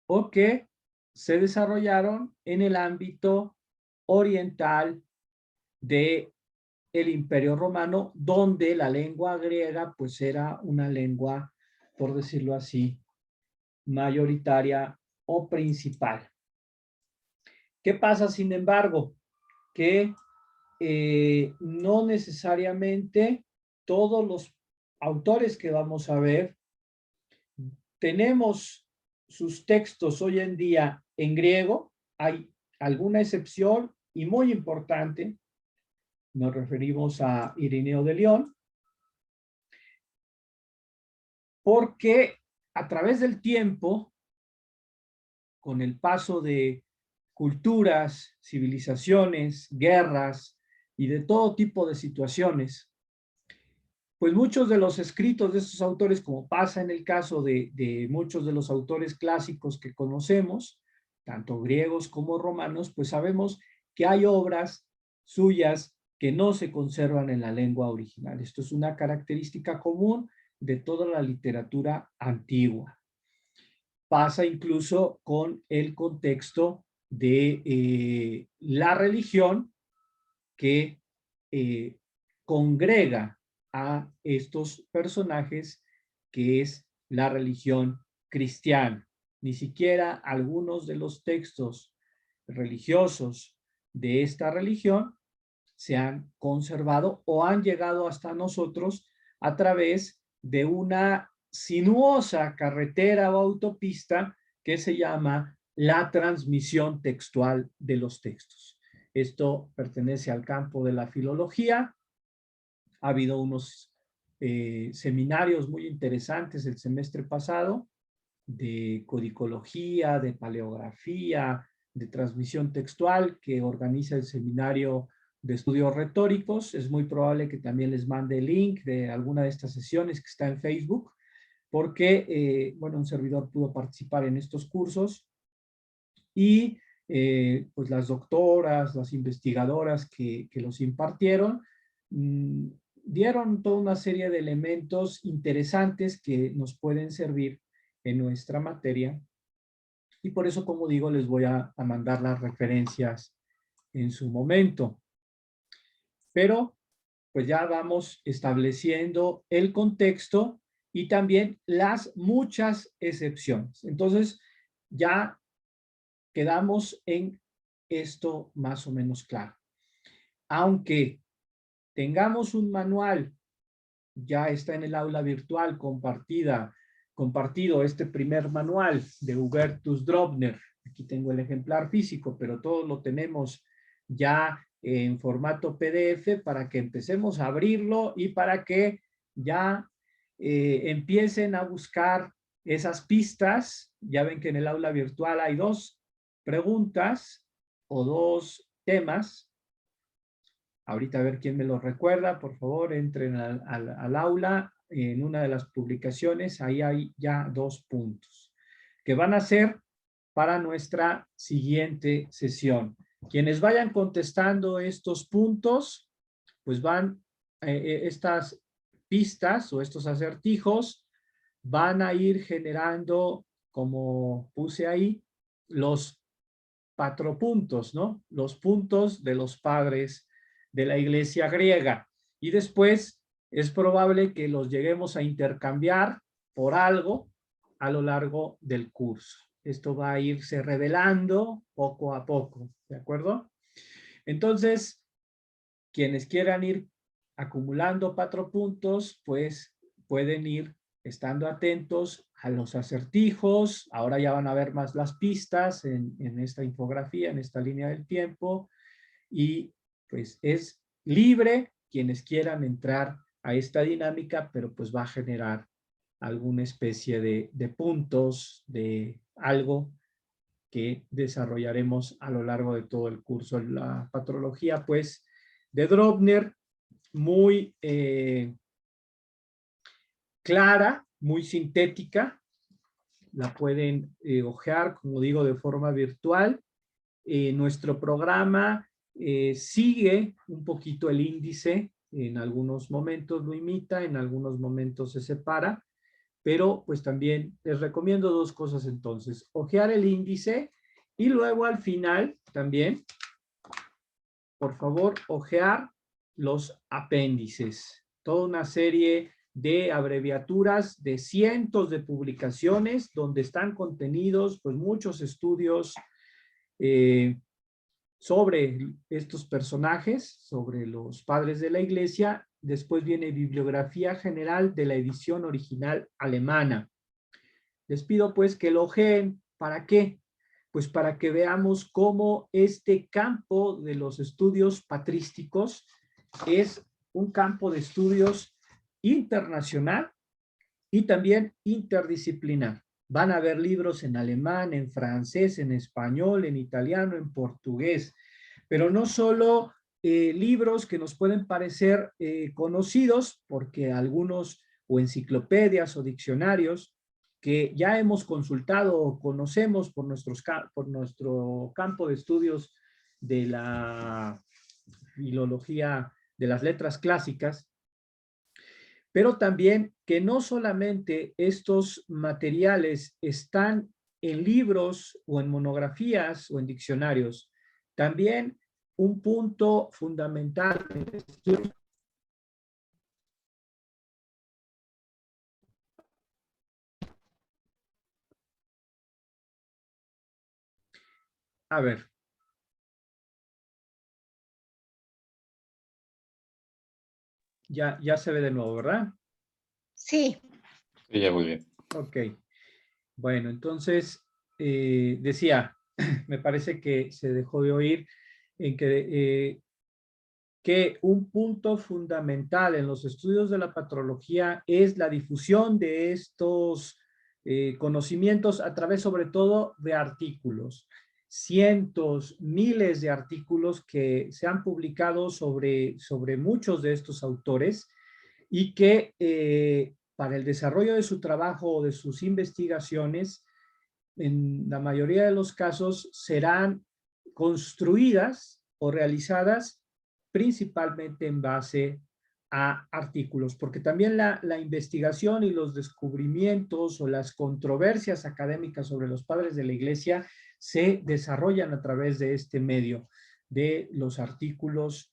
o que se desarrollaron en el ámbito oriental de el Imperio Romano, donde la lengua griega pues era una lengua, por decirlo así, mayoritaria o principal. ¿Qué pasa, sin embargo? Que no necesariamente todos los autores que vamos a ver tenemos sus textos hoy en día en griego. Hay alguna excepción y muy importante. Nos referimos a Ireneo de León, porque a través del tiempo, con el paso de culturas, civilizaciones, guerras y de todo tipo de situaciones, pues muchos de los escritos de estos autores, como pasa en el caso de muchos de los autores clásicos que conocemos, tanto griegos como romanos, pues sabemos que hay obras suyas que no se conservan en la lengua original. Esto es una característica común de toda la literatura antigua. Pasa incluso con el contexto de la religión que congrega a estos personajes, que es la religión cristiana. Ni siquiera algunos de los textos religiosos de esta religión se han conservado o han llegado hasta nosotros a través de una sinuosa carretera o autopista que se llama la transmisión textual de los textos. Esto pertenece al campo de la filología. Ha habido unos seminarios muy interesantes el semestre pasado de codicología, de paleografía, de transmisión textual que organiza el seminario de estudios retóricos. Es muy probable que también les mande el link de alguna de estas sesiones que está en Facebook, porque, bueno, un servidor pudo participar en estos cursos y pues las doctoras, las investigadoras que los impartieron, dieron toda una serie de elementos interesantes que nos pueden servir en nuestra materia. Y por eso, como digo, les voy a mandar las referencias en su momento. Pero pues ya vamos estableciendo el contexto y también las muchas excepciones. Entonces, ya quedamos en esto más o menos claro. Aunque tengamos un manual, ya está en el aula virtual compartido este primer manual de Hubertus Drobner. Aquí tengo el ejemplar físico, pero todos lo tenemos ya en formato PDF para que empecemos a abrirlo y para que ya empiecen a buscar esas pistas. Ya ven que en el aula virtual hay 2 preguntas o 2 temas. Ahorita a ver quién me lo recuerda. Por favor, entren al aula. En una de las publicaciones, ahí hay ya 2 puntos que van a ser para nuestra siguiente sesión. Quienes vayan contestando estos puntos, pues van, estas pistas o estos acertijos van a ir generando, como puse ahí, los patropuntos, ¿no? Los puntos de los padres de la iglesia griega. Y después es probable que los lleguemos a intercambiar por algo a lo largo del curso. Esto va a irse revelando poco a poco, ¿de acuerdo? Entonces, quienes quieran ir acumulando patropuntos, pues pueden ir estando atentos a los acertijos. Ahora ya van a ver más las pistas en esta infografía, en esta línea del tiempo. Y pues es libre quienes quieran entrar a esta dinámica, pero pues va a generar alguna especie de puntos, de algo que desarrollaremos a lo largo de todo el curso. La patrología, pues, de Drobner, muy clara, muy sintética. La pueden hojear, como digo, de forma virtual. Nuestro programa sigue un poquito el índice. En algunos momentos lo imita, en algunos momentos se separa. Pero pues también les recomiendo 2 cosas entonces. Hojear el índice y luego al final también, por favor, hojear los apéndices. Toda una serie de abreviaturas de cientos de publicaciones donde están contenidos pues muchos estudios sobre estos personajes, sobre los padres de la iglesia. Después viene bibliografía general de la edición original alemana. Les pido pues que lo ojeen. ¿Para qué? Pues para que veamos cómo este campo de los estudios patrísticos es un campo de estudios internacional y también interdisciplinar. Van a haber libros en alemán, en francés, en español, en italiano, en portugués, pero no solo libros que nos pueden parecer conocidos, porque algunos, o enciclopedias o diccionarios, que ya hemos consultado o conocemos por nuestro campo de estudios de la filología de las letras clásicas, pero también que no solamente estos materiales están en libros o en monografías o en diccionarios. También un punto fundamental en el estudio. A ver. Ya se ve de nuevo, ¿verdad? Sí. Sí, ya muy bien. Ok. Bueno, entonces, decía, me parece que se dejó de oír en que un punto fundamental en los estudios de la patrología es la difusión de estos conocimientos a través sobre todo de artículos. Cientos, miles de artículos que se han publicado sobre muchos de estos autores y que para el desarrollo de su trabajo o de sus investigaciones, en la mayoría de los casos serán construidas o realizadas principalmente en base a artículos, porque también la investigación y los descubrimientos o las controversias académicas sobre los padres de la Iglesia se desarrollan a través de este medio, de los artículos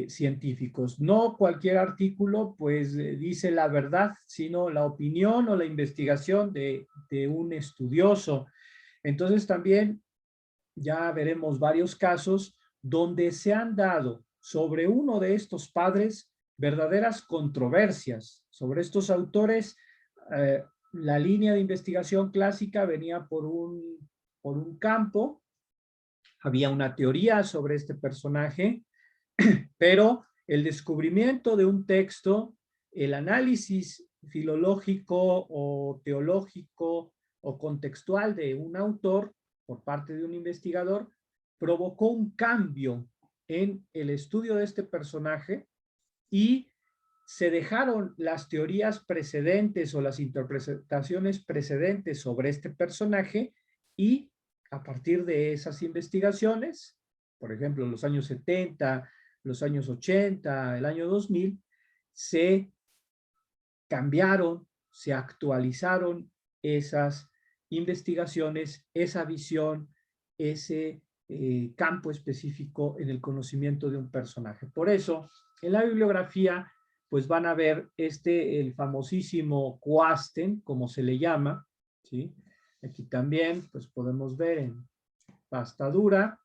científicos. No cualquier artículo pues dice la verdad, sino la opinión o la investigación de un estudioso. Entonces también ya veremos varios casos donde se han dado sobre uno de estos padres verdaderas controversias. Sobre estos autores, la línea de investigación clásica venía por un campo, había una teoría sobre este personaje, pero el descubrimiento de un texto, el análisis filológico o teológico o contextual de un autor por parte de un investigador provocó un cambio en el estudio de este personaje y se dejaron las teorías precedentes o las interpretaciones precedentes sobre este personaje y a partir de esas investigaciones, por ejemplo, en los años 70, los años 80, el año 2000, se cambiaron, se actualizaron esas investigaciones, esa visión, ese campo específico en el conocimiento de un personaje. Por eso, en la bibliografía, pues van a ver el famosísimo Coasten, como se le llama, ¿sí? Aquí también, pues podemos ver en pasta dura,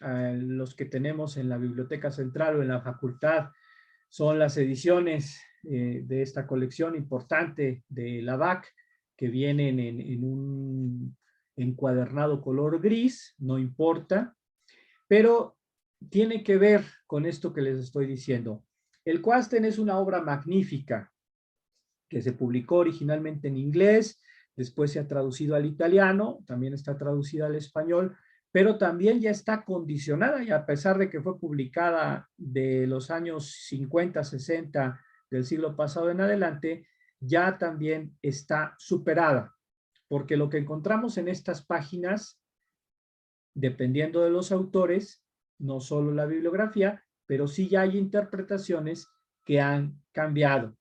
los que tenemos en la Biblioteca Central o en la facultad son las ediciones de esta colección importante de la BAC que vienen en un encuadernado color gris, no importa, pero tiene que ver con esto que les estoy diciendo. El Coasten es una obra magnífica que se publicó originalmente en inglés, después se ha traducido al italiano, también está traducida al español, pero también ya está condicionada y a pesar de que fue publicada de los años 50, 60 del siglo pasado en adelante, ya también está superada, porque lo que encontramos en estas páginas, dependiendo de los autores, no solo la bibliografía, pero sí ya hay interpretaciones que han cambiado.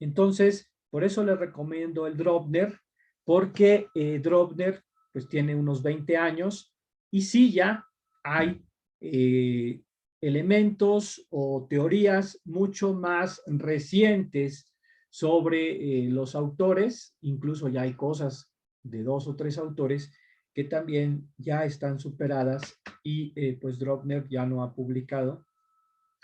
Entonces, por eso les recomiendo el Dråbner, porque Dråbner pues tiene unos 20 años y sí ya hay elementos o teorías mucho más recientes sobre los autores, incluso ya hay cosas de 2 o 3 autores que también ya están superadas y pues Dråbner ya no ha publicado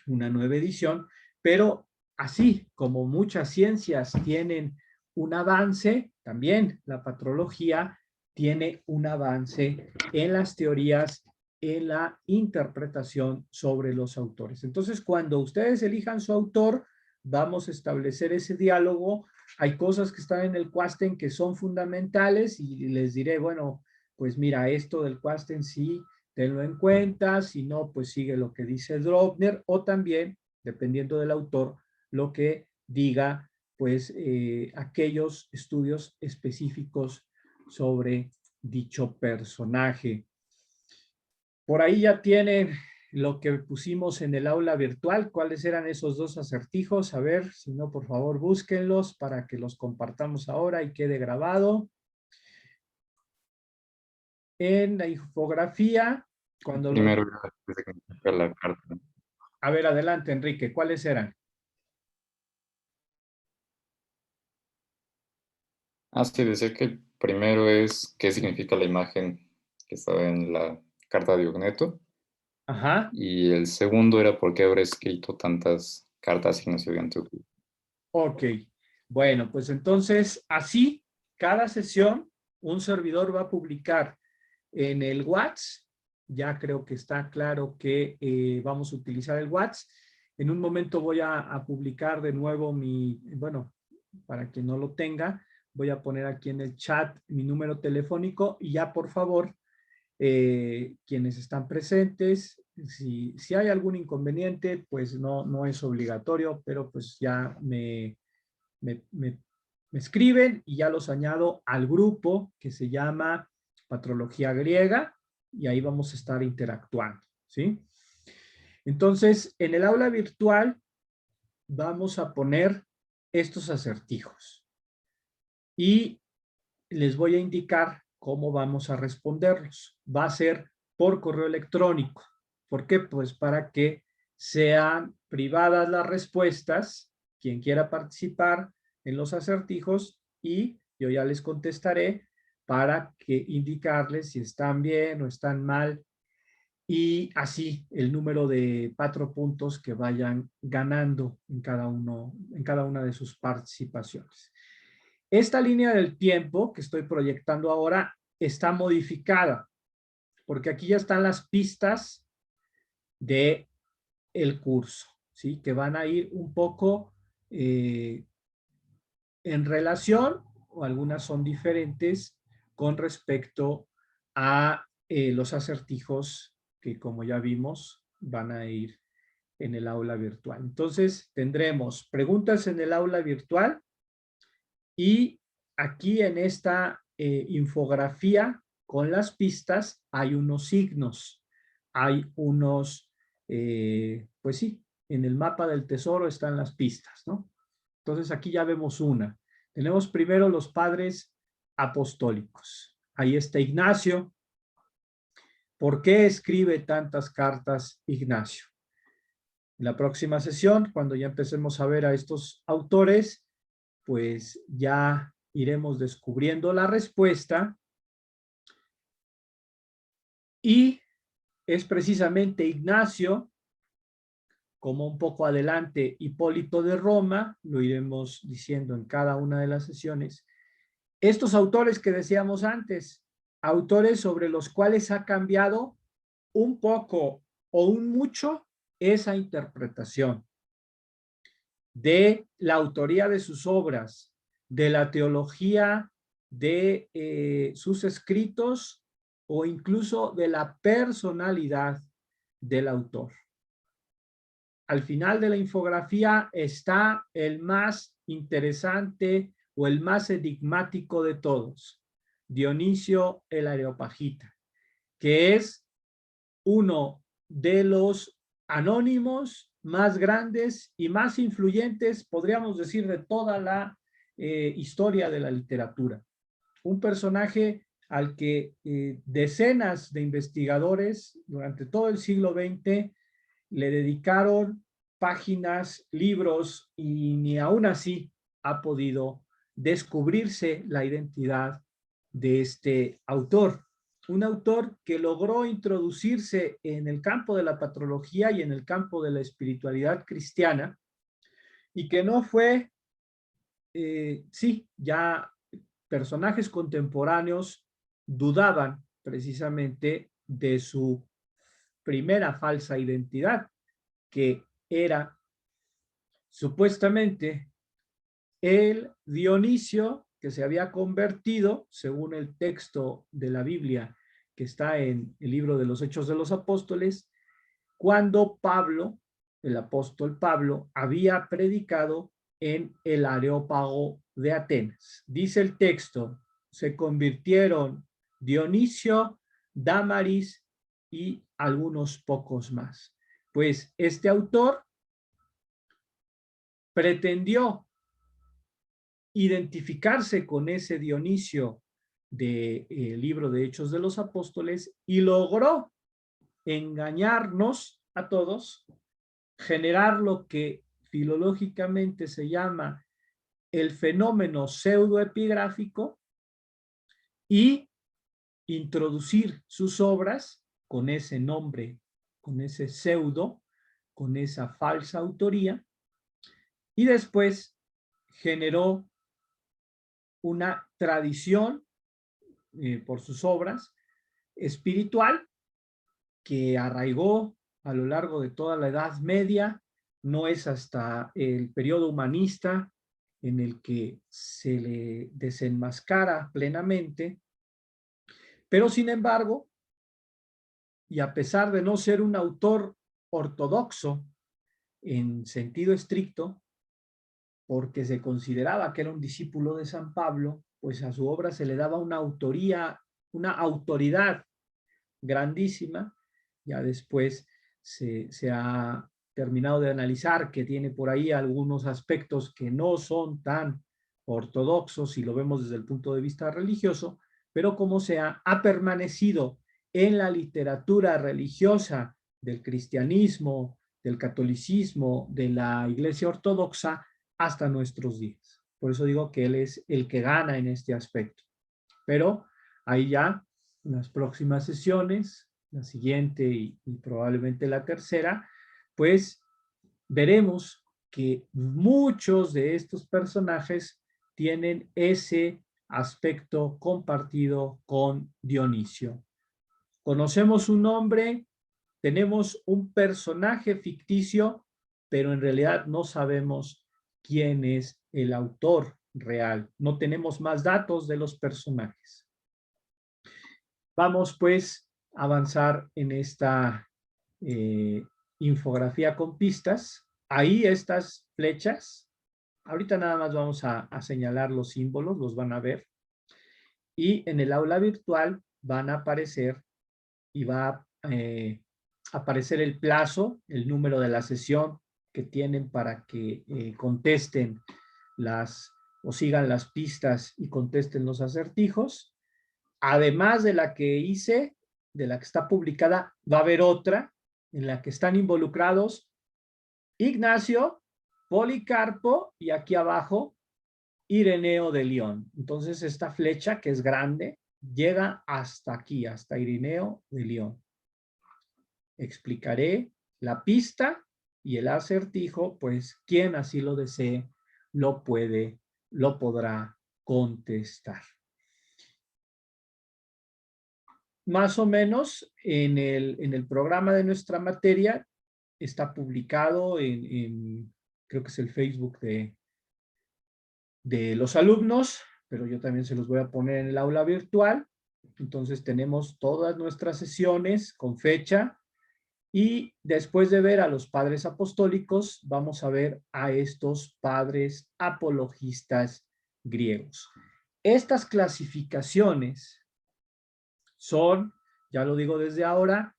una nueva edición, pero así como muchas ciencias tienen un avance, también la patrología tiene un avance en las teorías, en la interpretación sobre los autores. Entonces, cuando ustedes elijan su autor, vamos a establecer ese diálogo. Hay cosas que están en el Coasten que son fundamentales y les diré, bueno, pues mira, esto del Coasten sí, tenlo en cuenta, si no, pues sigue lo que dice Dråbner o también, dependiendo del autor, lo que diga, pues, aquellos estudios específicos sobre dicho personaje. Por ahí ya tienen lo que pusimos en el aula virtual, cuáles eran esos 2 acertijos, a ver, si no, por favor, búsquenlos para que los compartamos ahora y quede grabado. en la infografía, cuando Primero era qué significa la carta. A ver, adelante, Enrique, ¿cuáles eran? Sí, decía que el primero es qué significa la imagen que estaba en la carta de Ogneto. Ajá, Y el segundo era por qué habrá escrito tantas cartas Ignacio de Antioquía. ok. Bueno, pues entonces, así, cada sesión, un servidor va a publicar en el WhatsApp. Ya creo que está claro que vamos a utilizar el WhatsApp. En un momento voy a publicar de nuevo bueno, para quien no lo tenga, voy a poner aquí en el chat mi número telefónico y ya por favor, quienes están presentes, si hay algún inconveniente, pues no es obligatorio, pero pues ya me, me escriben y ya los añado al grupo que se llama Patrología Griega y ahí vamos a estar interactuando, ¿sí? Entonces, en el aula virtual vamos a poner estos acertijos y les voy a indicar cómo vamos a responderlos. Va a ser por correo electrónico. ¿Por qué? Pues para que sean privadas las respuestas, quien quiera participar en los acertijos y yo ya les contestaré para que indicarles si están bien o están mal y así el número de 4 puntos que vayan ganando en cada una de sus participaciones. Esta línea del tiempo que estoy proyectando ahora está modificada porque aquí ya están las pistas de el curso, ¿sí? Que van a ir un poco en relación, o algunas son diferentes, con respecto a los acertijos que, como ya vimos, van a ir en el aula virtual. Entonces, tendremos preguntas en el aula virtual y aquí en esta infografía con las pistas hay unos signos, hay unos, pues sí, en el mapa del tesoro están las pistas, ¿no? Entonces aquí ya vemos una. Tenemos primero los padres apostólicos. Ahí está Ignacio. ¿Por qué escribe tantas cartas Ignacio? En la próxima sesión, cuando ya empecemos a ver a estos autores, pues ya iremos descubriendo la respuesta y es precisamente Ignacio, como un poco adelante Hipólito de Roma, lo iremos diciendo en cada una de las sesiones. Estos autores que decíamos antes, autores sobre los cuales ha cambiado un poco o un mucho esa interpretación de la autoría de sus obras, de la teología de sus escritos o incluso de la personalidad del autor. Al final de la infografía está el más interesante o el más enigmático de todos, Dionisio el Areopagita, que es uno de los anónimos más grandes y más influyentes, podríamos decir, de toda la historia de la literatura. Un personaje al que decenas de investigadores durante todo el siglo XX le dedicaron páginas, libros y ni aún así ha podido descubrirse la identidad de este autor. Un autor que logró introducirse en el campo de la patrología y en el campo de la espiritualidad cristiana y que no fue, sí, ya personajes contemporáneos dudaban precisamente de su primera falsa identidad, que era supuestamente el Dionisio que se había convertido, según el texto de la Biblia que está en el libro de los Hechos de los Apóstoles, cuando Pablo, el apóstol Pablo, había predicado en el Areópago de Atenas. Dice el texto, se convirtieron Dionisio, Dámaris y algunos pocos más. Pues este autor pretendió identificarse con ese Dionisio del libro de Hechos de los Apóstoles y logró engañarnos a todos, generar lo que filológicamente se llama el fenómeno pseudoepigráfico y introducir sus obras con ese nombre, con ese pseudo, con esa falsa autoría, y después generó una tradición por sus obras espiritual que arraigó a lo largo de toda la Edad Media. No es hasta el periodo humanista en el que se le desenmascara plenamente, pero sin embargo, y a pesar de no ser un autor ortodoxo en sentido estricto, porque se consideraba que era un discípulo de San Pablo, pues a su obra se le daba una autoría, una autoridad grandísima. Ya después se ha terminado de analizar que tiene por ahí algunos aspectos que no son tan ortodoxos si lo vemos desde el punto de vista religioso, pero como sea, ha permanecido en la literatura religiosa del cristianismo, del catolicismo, de la Iglesia Ortodoxa hasta nuestros días. Por eso digo que él es el que gana en este aspecto. Pero ahí ya, en las próximas sesiones, la siguiente y probablemente la tercera, pues veremos que muchos de estos personajes tienen ese aspecto compartido con Dionisio. Conocemos un nombre, tenemos un personaje ficticio, pero en realidad no sabemos quién es el autor real. No tenemos más datos de los personajes. Vamos pues a avanzar en esta infografía con pistas. Ahí estas flechas, ahorita nada más vamos a señalar los símbolos, los van a ver. Y en el aula virtual van a aparecer y va a aparecer el plazo, el número de la sesión que tienen para que contesten o sigan las pistas y contesten los acertijos. Además de la que hice, de la que está publicada, va a haber otra en la que están involucrados Ignacio, Policarpo y aquí abajo Ireneo de León. Entonces esta flecha, que es grande, llega hasta aquí, hasta Ireneo de León. Explicaré la pista y el acertijo, pues quien así lo desee lo podrá contestar. Más o menos en el programa de nuestra materia está publicado creo que es el Facebook de los alumnos, pero yo también se los voy a poner en el aula virtual. Entonces tenemos todas nuestras sesiones con fecha y después de ver a los padres apostólicos, vamos a ver a estos padres apologistas griegos. Estas clasificaciones son, ya lo digo desde ahora,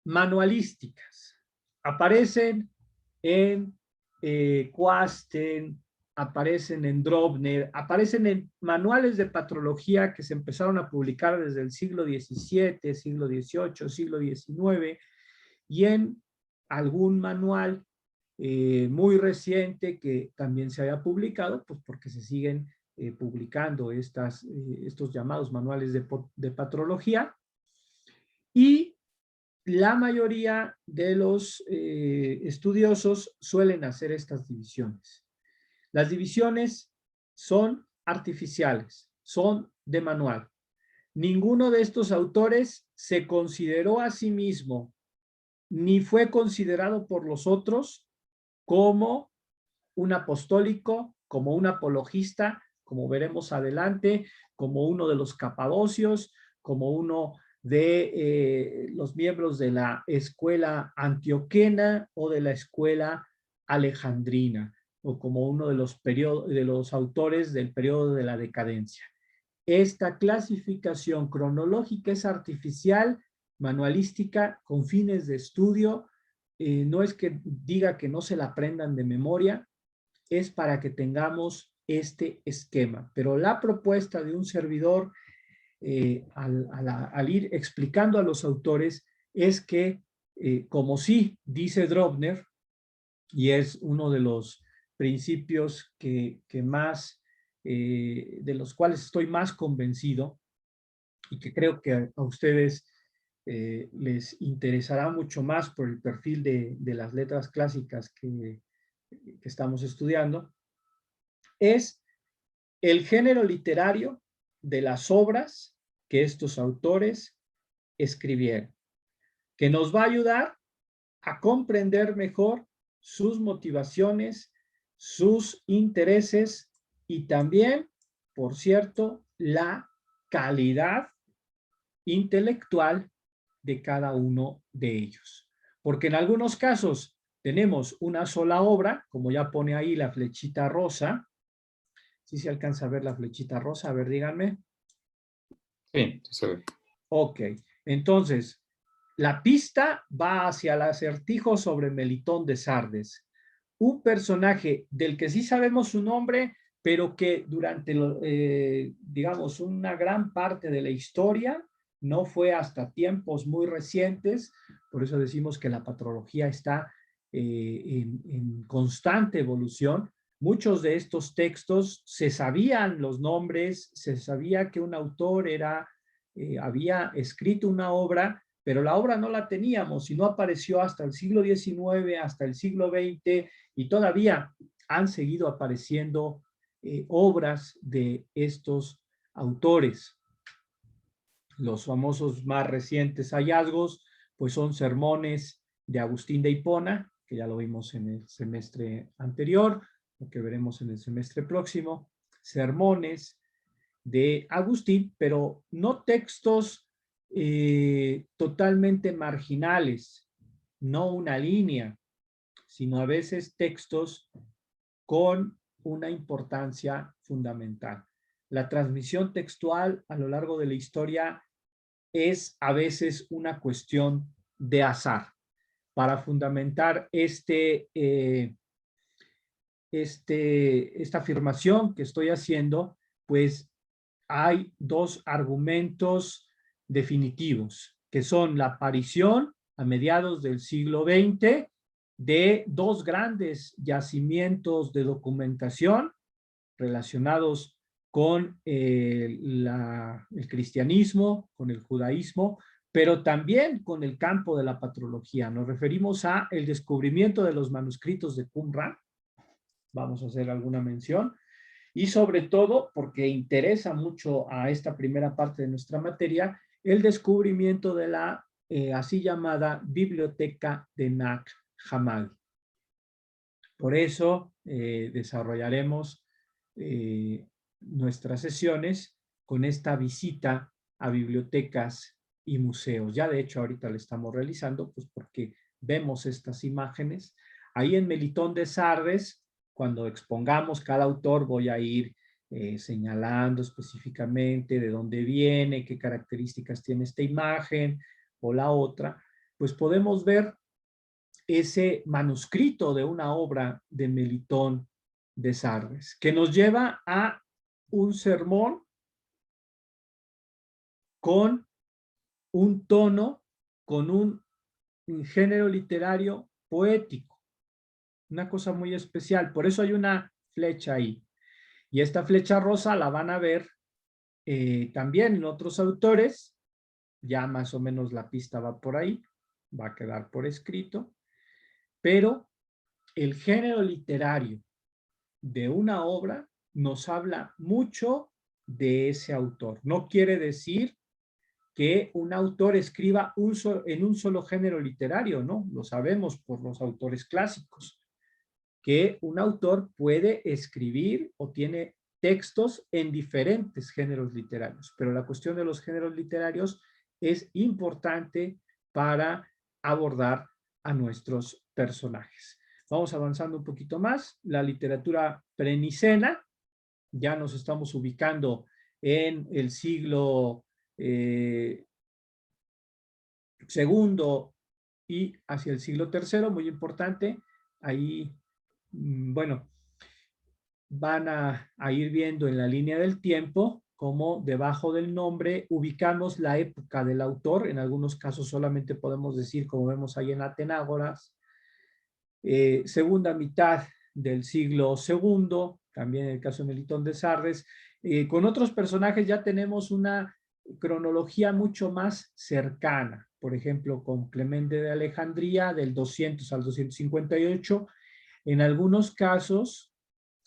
manualísticas. Aparecen en Quasten, aparecen en Drobner, aparecen en manuales de patrología que se empezaron a publicar desde el siglo XVII, siglo XVIII, siglo XIX, y en algún manual muy reciente que también se haya publicado, pues porque se siguen publicando estos llamados manuales de patrología, y la mayoría de los estudiosos suelen hacer estas divisiones. Las divisiones son artificiales, son de manual. Ninguno de estos autores se consideró a sí mismo, ni fue considerado por los otros como un apostólico, como un apologista, como veremos adelante, como uno de los capadocios, como uno de los miembros de la escuela antioquena o de la escuela alejandrina, o como uno de los autores del periodo de la decadencia. Esta clasificación cronológica es artificial, manualística, con fines de estudio. No es que diga que no se la aprendan de memoria, es para que tengamos este esquema. Pero la propuesta de un servidor al ir explicando a los autores es que, como sí dice Drovner, y es uno de los principios que más, de los cuales estoy más convencido y que creo que a ustedes les interesará mucho más por el perfil de las letras clásicas que estamos estudiando, es el género literario de las obras que estos autores escribieron, que nos va a ayudar a comprender mejor sus motivaciones, sus intereses y también, por cierto, la calidad intelectual de cada uno de ellos. Porque en algunos casos tenemos una sola obra, como ya pone ahí la flechita rosa. ¿Sí se alcanza a ver la flechita rosa? A ver, díganme. Sí, sí se ve. Ok, entonces, la pista va hacia el acertijo sobre Melitón de Sardes, un personaje del que sí sabemos su nombre, pero que durante, digamos, una gran parte de la historia no fue hasta tiempos muy recientes, por eso decimos que la patrología está en constante evolución. Muchos de estos textos se sabían los nombres, se sabía que un autor había escrito una obra, pero la obra no la teníamos y no apareció hasta el siglo XIX, hasta el siglo XX, y todavía han seguido apareciendo obras de estos autores. Los famosos más recientes hallazgos, pues son sermones de Agustín de Hipona, que ya lo vimos en el semestre anterior, lo que veremos en el semestre próximo, sermones de Agustín, pero no textos totalmente marginales, no una línea, sino a veces textos con una importancia fundamental. La transmisión textual a lo largo de la historia es a veces una cuestión de azar. Para fundamentar esta afirmación que estoy haciendo, pues hay dos argumentos definitivos, que son la aparición a mediados del siglo XX de dos grandes yacimientos de documentación relacionados con el cristianismo, con el judaísmo, pero también con el campo de la patrología. Nos referimos a el descubrimiento de los manuscritos de Qumran. Vamos a hacer alguna mención. Y sobre todo, porque interesa mucho a esta primera parte de nuestra materia, el descubrimiento de la así llamada Biblioteca de Nag Hammadi. Por eso desarrollaremos nuestras sesiones con esta visita a bibliotecas y museos. Ya de hecho ahorita lo estamos realizando, pues porque vemos estas imágenes. Ahí en Melitón de Sardes, cuando expongamos cada autor, voy a ir señalando específicamente de dónde viene, qué características tiene esta imagen o la otra, pues podemos ver ese manuscrito de una obra de Melitón de Sardes, que nos lleva a un sermón con un tono, con un género literario poético, una cosa muy especial. Por eso hay una flecha ahí. Y esta flecha rosa la van a ver también en otros autores, ya más o menos la pista va por ahí, va a quedar por escrito, pero el género literario de una obra nos habla mucho de ese autor. No quiere decir que un autor escriba en un solo género literario, ¿no? Lo sabemos por los autores clásicos, que un autor puede escribir o tiene textos en diferentes géneros literarios, pero la cuestión de los géneros literarios es importante para abordar a nuestros personajes. Vamos avanzando un poquito más. La literatura prenicena, ya nos estamos ubicando en el siglo segundo y hacia el siglo tercero, muy importante. Ahí, bueno, van a ir viendo en la línea del tiempo como debajo del nombre ubicamos la época del autor. En algunos casos solamente podemos decir, como vemos ahí en Atenágoras, segunda mitad del siglo II, también en el caso de Melitón de Sardes. Con otros personajes ya tenemos una cronología mucho más cercana. Por ejemplo, con Clemente de Alejandría, del 200 al 258. En algunos casos,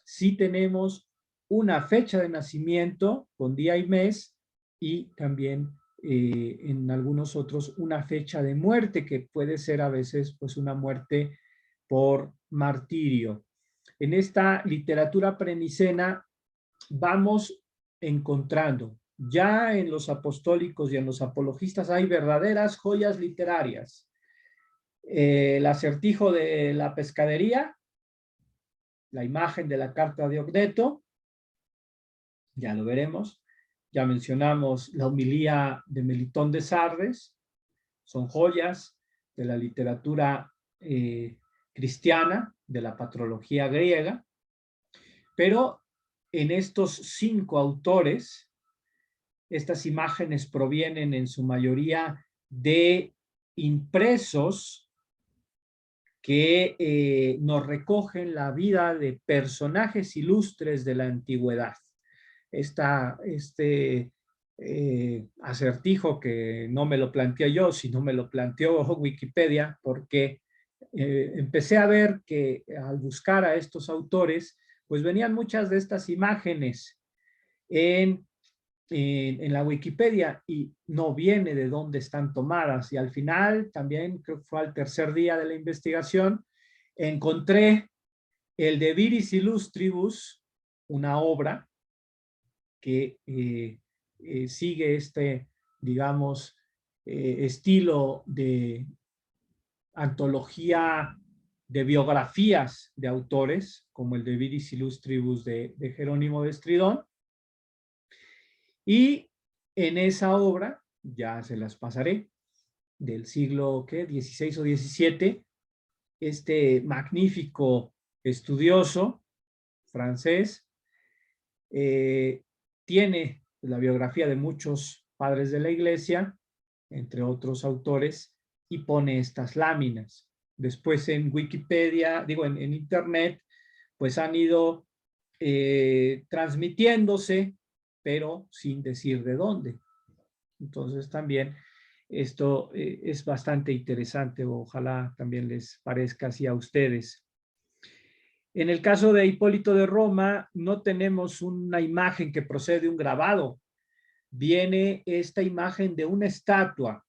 sí tenemos una fecha de nacimiento con día y mes, y también en algunos otros una fecha de muerte, que puede ser a veces pues una muerte por martirio. En esta literatura prenicena vamos encontrando, ya en los apostólicos y en los apologistas hay verdaderas joyas literarias. El acertijo de la pescadería, la imagen de la carta de Ogneto, ya lo veremos. Ya mencionamos la homilía de Melitón de Sardes, son joyas de la literatura cristiana, de la patrología griega, pero en estos 5 autores, estas imágenes provienen en su mayoría de impresos que nos recogen la vida de personajes ilustres de la antigüedad. Este acertijo, que no me lo planteé yo, sino me lo planteó Wikipedia, porque empecé a ver que al buscar a estos autores, pues venían muchas de estas imágenes en la Wikipedia y no viene de dónde están tomadas. Y al final, también creo que fue al tercer día de la investigación, encontré el de Viris Illustribus, una obra que sigue este, digamos, estilo de antología de biografías de autores, como el de Viris Illustribus de Jerónimo de Estridón. Y en esa obra, ya se las pasaré, del siglo ¿qué? 16 o 17, este magnífico estudioso francés tiene la biografía de muchos padres de la iglesia, entre otros autores, y pone estas láminas. Después en Wikipedia, digo en internet, pues han ido transmitiéndose, pero sin decir de dónde. Entonces también esto es bastante interesante, ojalá también les parezca así a ustedes. En el caso de Hipólito de Roma, no tenemos una imagen que procede de un grabado. Viene esta imagen de una estatua.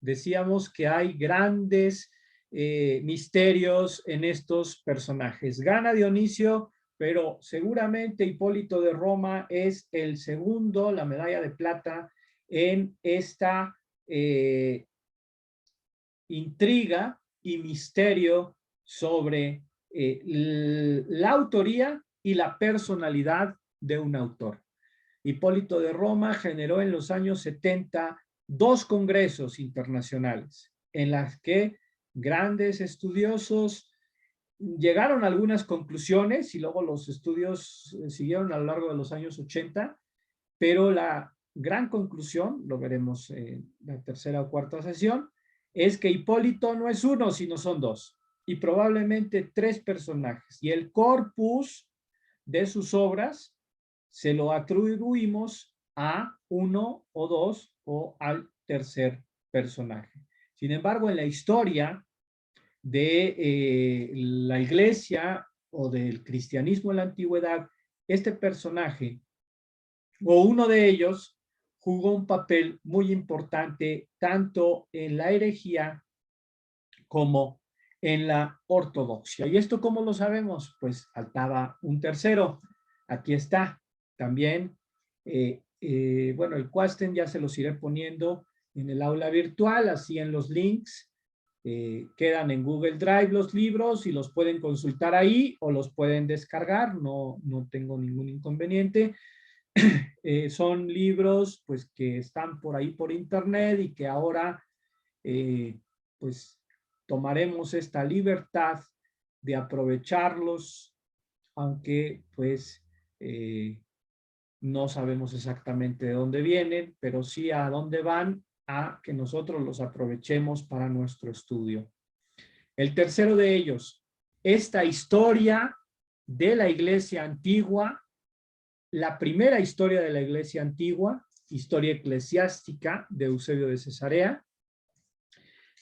Decíamos que hay grandes misterios en estos personajes. Gana Dionisio, pero seguramente Hipólito de Roma es el segundo, la medalla de plata, en esta intriga y misterio sobre la autoría y la personalidad de un autor. Hipólito de Roma generó en los años 70 2 congresos internacionales en las que grandes estudiosos llegaron a algunas conclusiones y luego los estudios siguieron a lo largo de los años 80, pero la gran conclusión, lo veremos en la tercera o cuarta sesión, es que Hipólito no es uno, sino son 2, y probablemente 3 personajes, y el corpus de sus obras se lo atribuimos a 1 o 2 o al tercer personaje. Sin embargo, en la historia de la iglesia o del cristianismo en la antigüedad, este personaje o uno de ellos jugó un papel muy importante tanto en la herejía como en la ortodoxia. ¿Y esto cómo lo sabemos? Pues faltaba un tercero. Aquí está. También, bueno, el Quasten ya se los iré poniendo en el aula virtual, así en los links. Quedan en Google Drive los libros y los pueden consultar ahí o los pueden descargar, no tengo ningún inconveniente. Son libros pues que están por ahí por internet y que ahora pues tomaremos esta libertad de aprovecharlos, aunque pues no sabemos exactamente de dónde vienen, pero sí a dónde van, a que nosotros los aprovechemos para nuestro estudio. El tercero de ellos, esta historia de la iglesia antigua, la primera historia de la iglesia antigua, historia eclesiástica de Eusebio de Cesarea,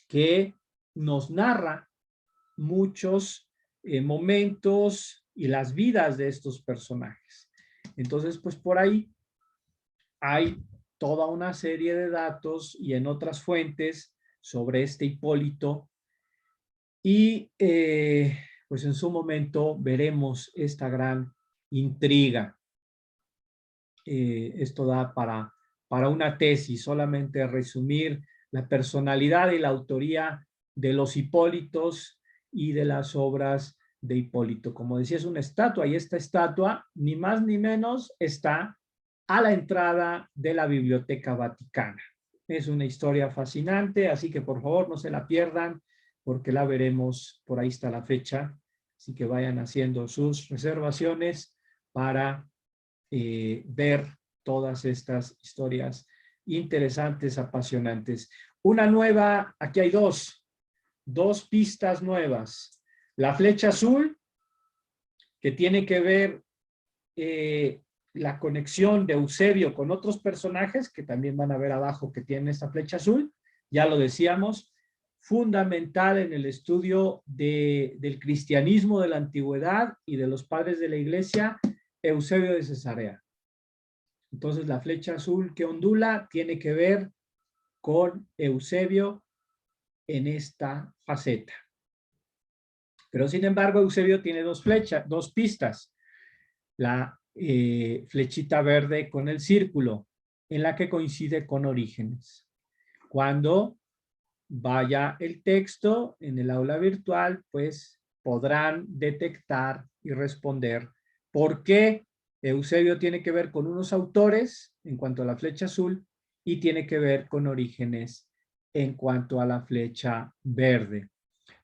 que nos narra muchos momentos y las vidas de estos personajes. Entonces, pues por ahí hay toda una serie de datos y en otras fuentes sobre este Hipólito y pues en su momento veremos esta gran intriga. Esto da para una tesis, solamente resumir la personalidad y la autoría de los Hipólitos y de las obras de Hipólito. Como decía, es una estatua y esta estatua, ni más ni menos, está a la entrada de la Biblioteca Vaticana. Es una historia fascinante, así que por favor no se la pierdan porque la veremos, por ahí está la fecha, así que vayan haciendo sus reservaciones para ver todas estas historias interesantes, apasionantes. Una nueva, aquí hay dos pistas nuevas. La flecha azul, que tiene que ver la conexión de Eusebio con otros personajes, que también van a ver abajo que tienen esta flecha azul, ya lo decíamos, fundamental en el estudio del cristianismo de la antigüedad y de los padres de la iglesia, Eusebio de Cesarea. Entonces la flecha azul que ondula tiene que ver con Eusebio en esta faceta. Pero sin embargo Eusebio tiene dos pistas. La flechita verde con el círculo, en la que coincide con Orígenes. Cuando vaya el texto en el aula virtual, pues podrán detectar y responder por qué Eusebio tiene que ver con unos autores en cuanto a la flecha azul y tiene que ver con Orígenes en cuanto a la flecha verde.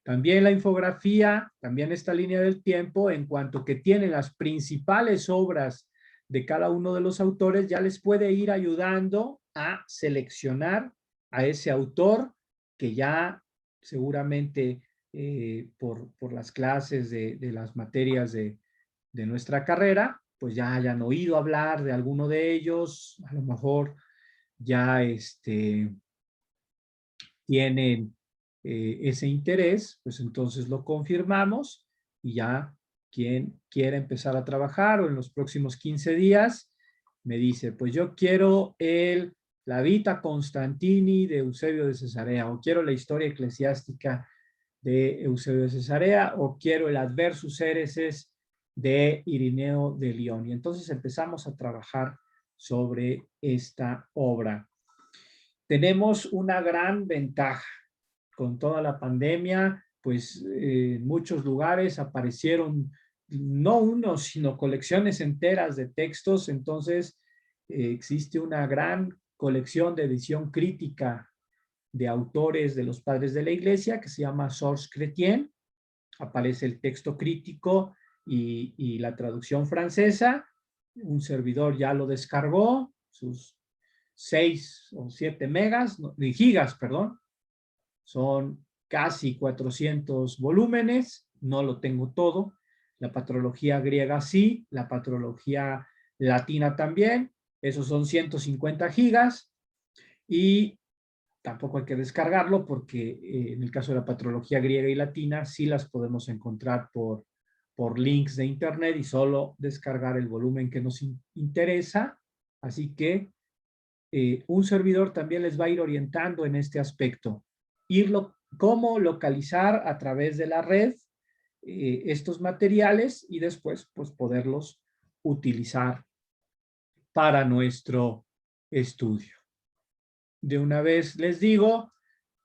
También la infografía, también esta línea del tiempo, en cuanto que tiene las principales obras de cada uno de los autores, ya les puede ir ayudando a seleccionar a ese autor que ya seguramente por las clases de las materias de nuestra carrera, pues ya hayan oído hablar de alguno de ellos, a lo mejor ya tienen ese interés, pues entonces lo confirmamos y ya quien quiera empezar a trabajar o en los próximos 15 días me dice, pues yo quiero la Vita Constantini de Eusebio de Cesarea, o quiero la historia eclesiástica de Eusebio de Cesarea, o quiero el Adversus Hereses de Irineo de León. Y entonces empezamos a trabajar sobre esta obra. Tenemos una gran ventaja. Con toda la pandemia, pues en muchos lugares aparecieron no uno, sino colecciones enteras de textos. Entonces existe una gran colección de edición crítica de autores de los padres de la iglesia que se llama Source Chrétien. Aparece el texto crítico y la traducción francesa. Un servidor ya lo descargó, sus 6 o 7 gigas, perdón. Son casi 400 volúmenes, no lo tengo todo. La patrología griega sí, la patrología latina también, esos son 150 gigas y tampoco hay que descargarlo porque en el caso de la patrología griega y latina sí las podemos encontrar por links de internet y solo descargar el volumen que nos interesa. Así que un servidor también les va a ir orientando en este aspecto. Cómo localizar a través de la red estos materiales y después pues poderlos utilizar para nuestro estudio. De una vez les digo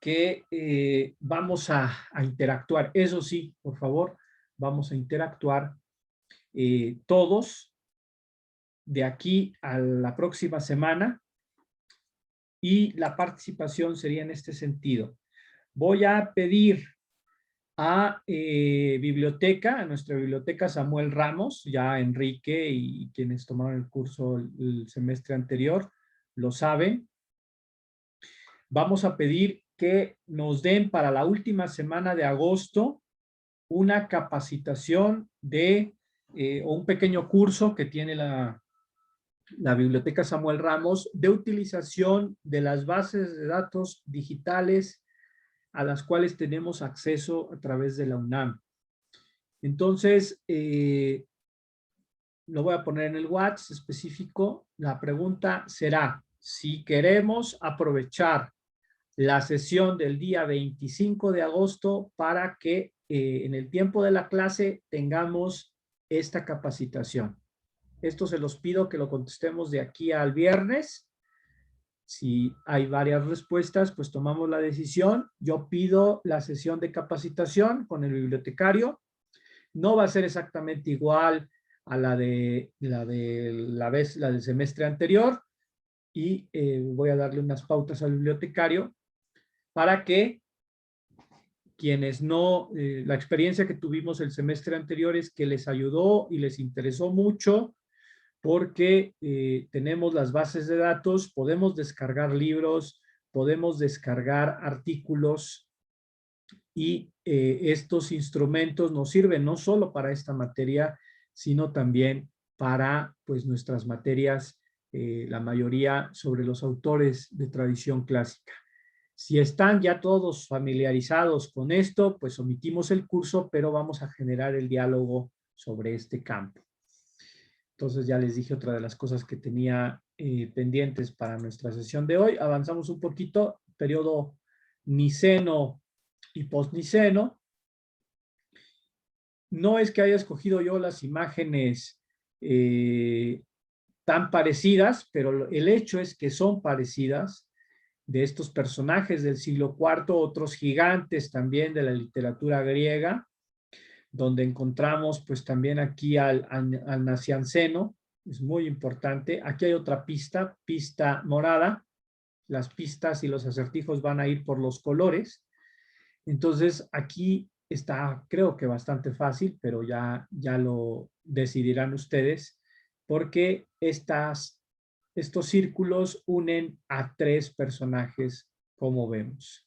que vamos a interactuar. Eso sí, por favor, vamos a interactuar todos de aquí a la próxima semana y la participación sería en este sentido. Voy a pedir a biblioteca, a nuestra biblioteca Samuel Ramos, ya Enrique y quienes tomaron el curso el semestre anterior lo saben. Vamos a pedir que nos den para la última semana de agosto una capacitación o un pequeño curso que tiene la Biblioteca Samuel Ramos de utilización de las bases de datos digitales a las cuales tenemos acceso a través de la UNAM. Entonces, lo voy a poner en el WhatsApp específico. La pregunta será, si queremos aprovechar la sesión del día 25 de agosto para que en el tiempo de la clase tengamos esta capacitación. Esto se los pido que lo contestemos de aquí al viernes. Si hay varias respuestas, pues tomamos la decisión. Yo pido la sesión de capacitación con el bibliotecario. No va a ser exactamente igual a la del semestre anterior y voy a darle unas pautas al bibliotecario para que quienes no, la experiencia que tuvimos el semestre anterior es que les ayudó y les interesó mucho porque tenemos las bases de datos, podemos descargar libros, podemos descargar artículos y estos instrumentos nos sirven no solo para esta materia, sino también para pues nuestras materias, la mayoría sobre los autores de tradición clásica. Si están ya todos familiarizados con esto, pues omitimos el curso, pero vamos a generar el diálogo sobre este campo. Entonces ya les dije otra de las cosas que tenía pendientes para nuestra sesión de hoy. Avanzamos un poquito, periodo niceno y postniceno. No es que haya escogido yo las imágenes tan parecidas, pero el hecho es que son parecidas de estos personajes del siglo IV, otros gigantes también de la literatura griega, donde encontramos pues también aquí al Nacianceno, es muy importante. Aquí hay otra pista morada. Las pistas y los acertijos van a ir por los colores. Entonces aquí está, creo que bastante fácil, pero ya lo decidirán ustedes, porque estos círculos unen a 3 personajes, como vemos.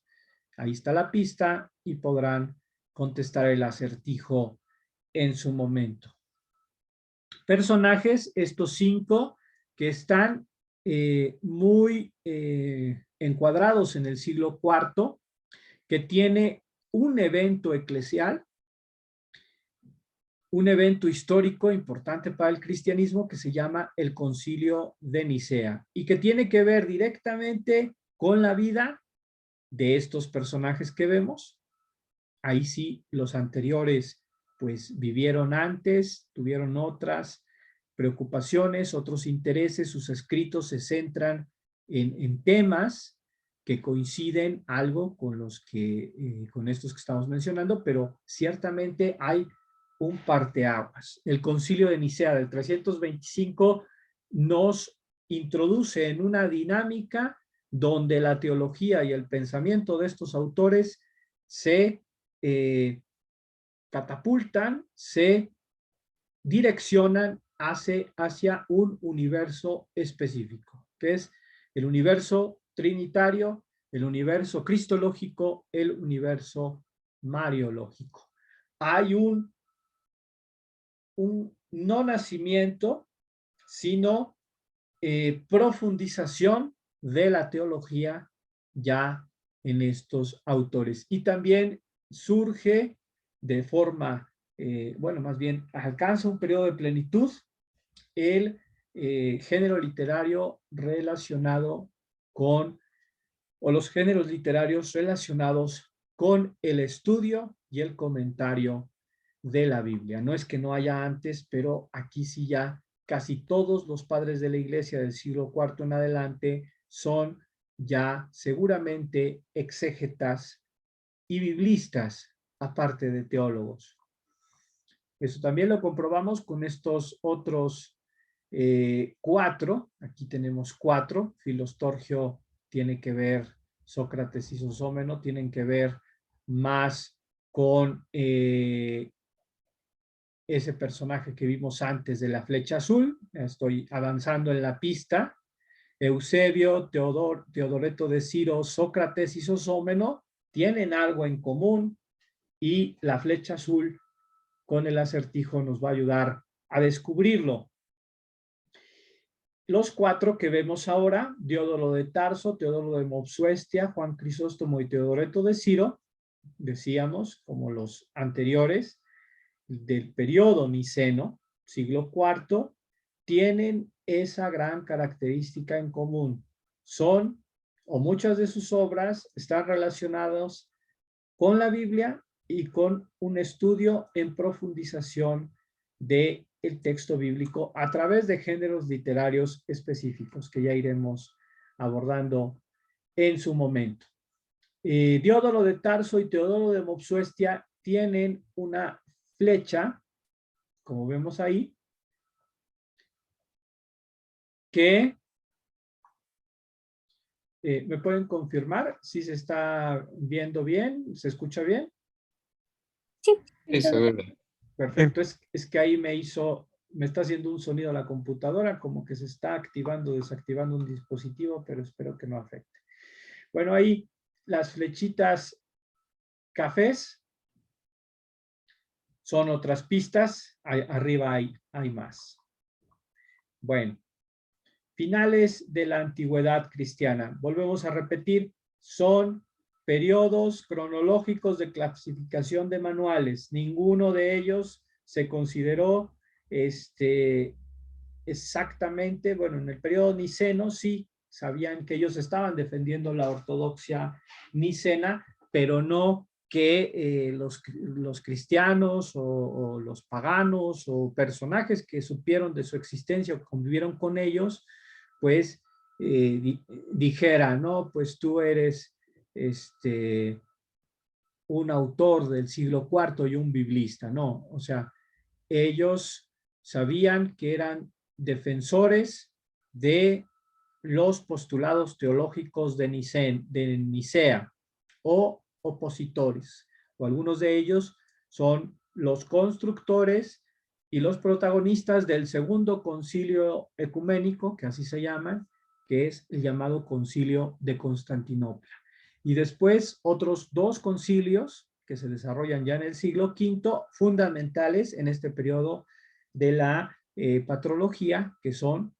Ahí está la pista y podrán contestar el acertijo en su momento. Personajes, estos 5 que están muy encuadrados en el siglo IV, que tiene un evento eclesial, un evento histórico importante para el cristianismo que se llama el Concilio de Nicea y que tiene que ver directamente con la vida de estos personajes que vemos. Ahí sí, los anteriores pues vivieron antes, tuvieron otras preocupaciones, otros intereses, sus escritos se centran en temas que coinciden algo con con estos que estamos mencionando, pero ciertamente hay un parteaguas. El Concilio de Nicea del 325 nos introduce en una dinámica donde la teología y el pensamiento de estos autores se catapultan, se direccionan hacia un universo específico, que es el universo trinitario, el universo cristológico, el universo mariológico. Hay un no nacimiento, sino profundización de la teología ya en estos autores. Y también surge de forma, bueno, más bien alcanza un periodo de plenitud el género literario relacionado con, o los géneros literarios relacionados con el estudio y el comentario de la Biblia. No es que no haya antes, pero aquí sí ya casi todos los padres de la iglesia del siglo IV en adelante son ya seguramente exégetas y biblistas, aparte de teólogos. Eso también lo comprobamos con estos otros 4. Aquí tenemos 4. Filostorgio tiene que ver, Sócrates y Sosómeno tienen que ver más con ese personaje que vimos antes de la flecha azul. Estoy avanzando en la pista. Eusebio, Teodoreto de Ciro, Sócrates y Sosómeno tienen algo en común, y la flecha azul con el acertijo nos va a ayudar a descubrirlo. Los cuatro que vemos ahora, Diodoro de Tarso, Teodoro de Mopsuestia, Juan Crisóstomo y Teodoreto de Ciro, decíamos, como los anteriores, del periodo niceno, siglo IV, tienen esa gran característica en común. Son, o muchas de sus obras están relacionadas con la Biblia y con un estudio en profundización del texto bíblico a través de géneros literarios específicos que ya iremos abordando en su momento. Diodoro de Tarso y Teodoro de Mopsuestia tienen una flecha, como vemos ahí, que ¿me pueden confirmar si se está viendo bien? ¿Se escucha bien? Sí. Sí, se ve bien. Perfecto, es que ahí me está haciendo un sonido la computadora, como que se está activando, desactivando un dispositivo, pero espero que no afecte. Bueno, ahí las flechitas cafés son otras pistas, arriba hay más. Bueno, finales de la antigüedad cristiana. Volvemos a repetir, son periodos cronológicos de clasificación de manuales. Ninguno de ellos se consideró exactamente, bueno, en el periodo niceno sí sabían que ellos estaban defendiendo la ortodoxia nicena, pero no que los cristianos o los paganos o personajes que supieron de su existencia o convivieron con ellos, pues dijera, no, pues tú eres un autor del siglo IV y un biblista. No, o sea, ellos sabían que eran defensores de los postulados teológicos de Nicea o opositores, o algunos de ellos son los constructores y los protagonistas del segundo concilio ecuménico, que así se llaman, que es el llamado Concilio de Constantinopla. Y después otros dos concilios que se desarrollan ya en el siglo V, fundamentales en este periodo de la patrología, que son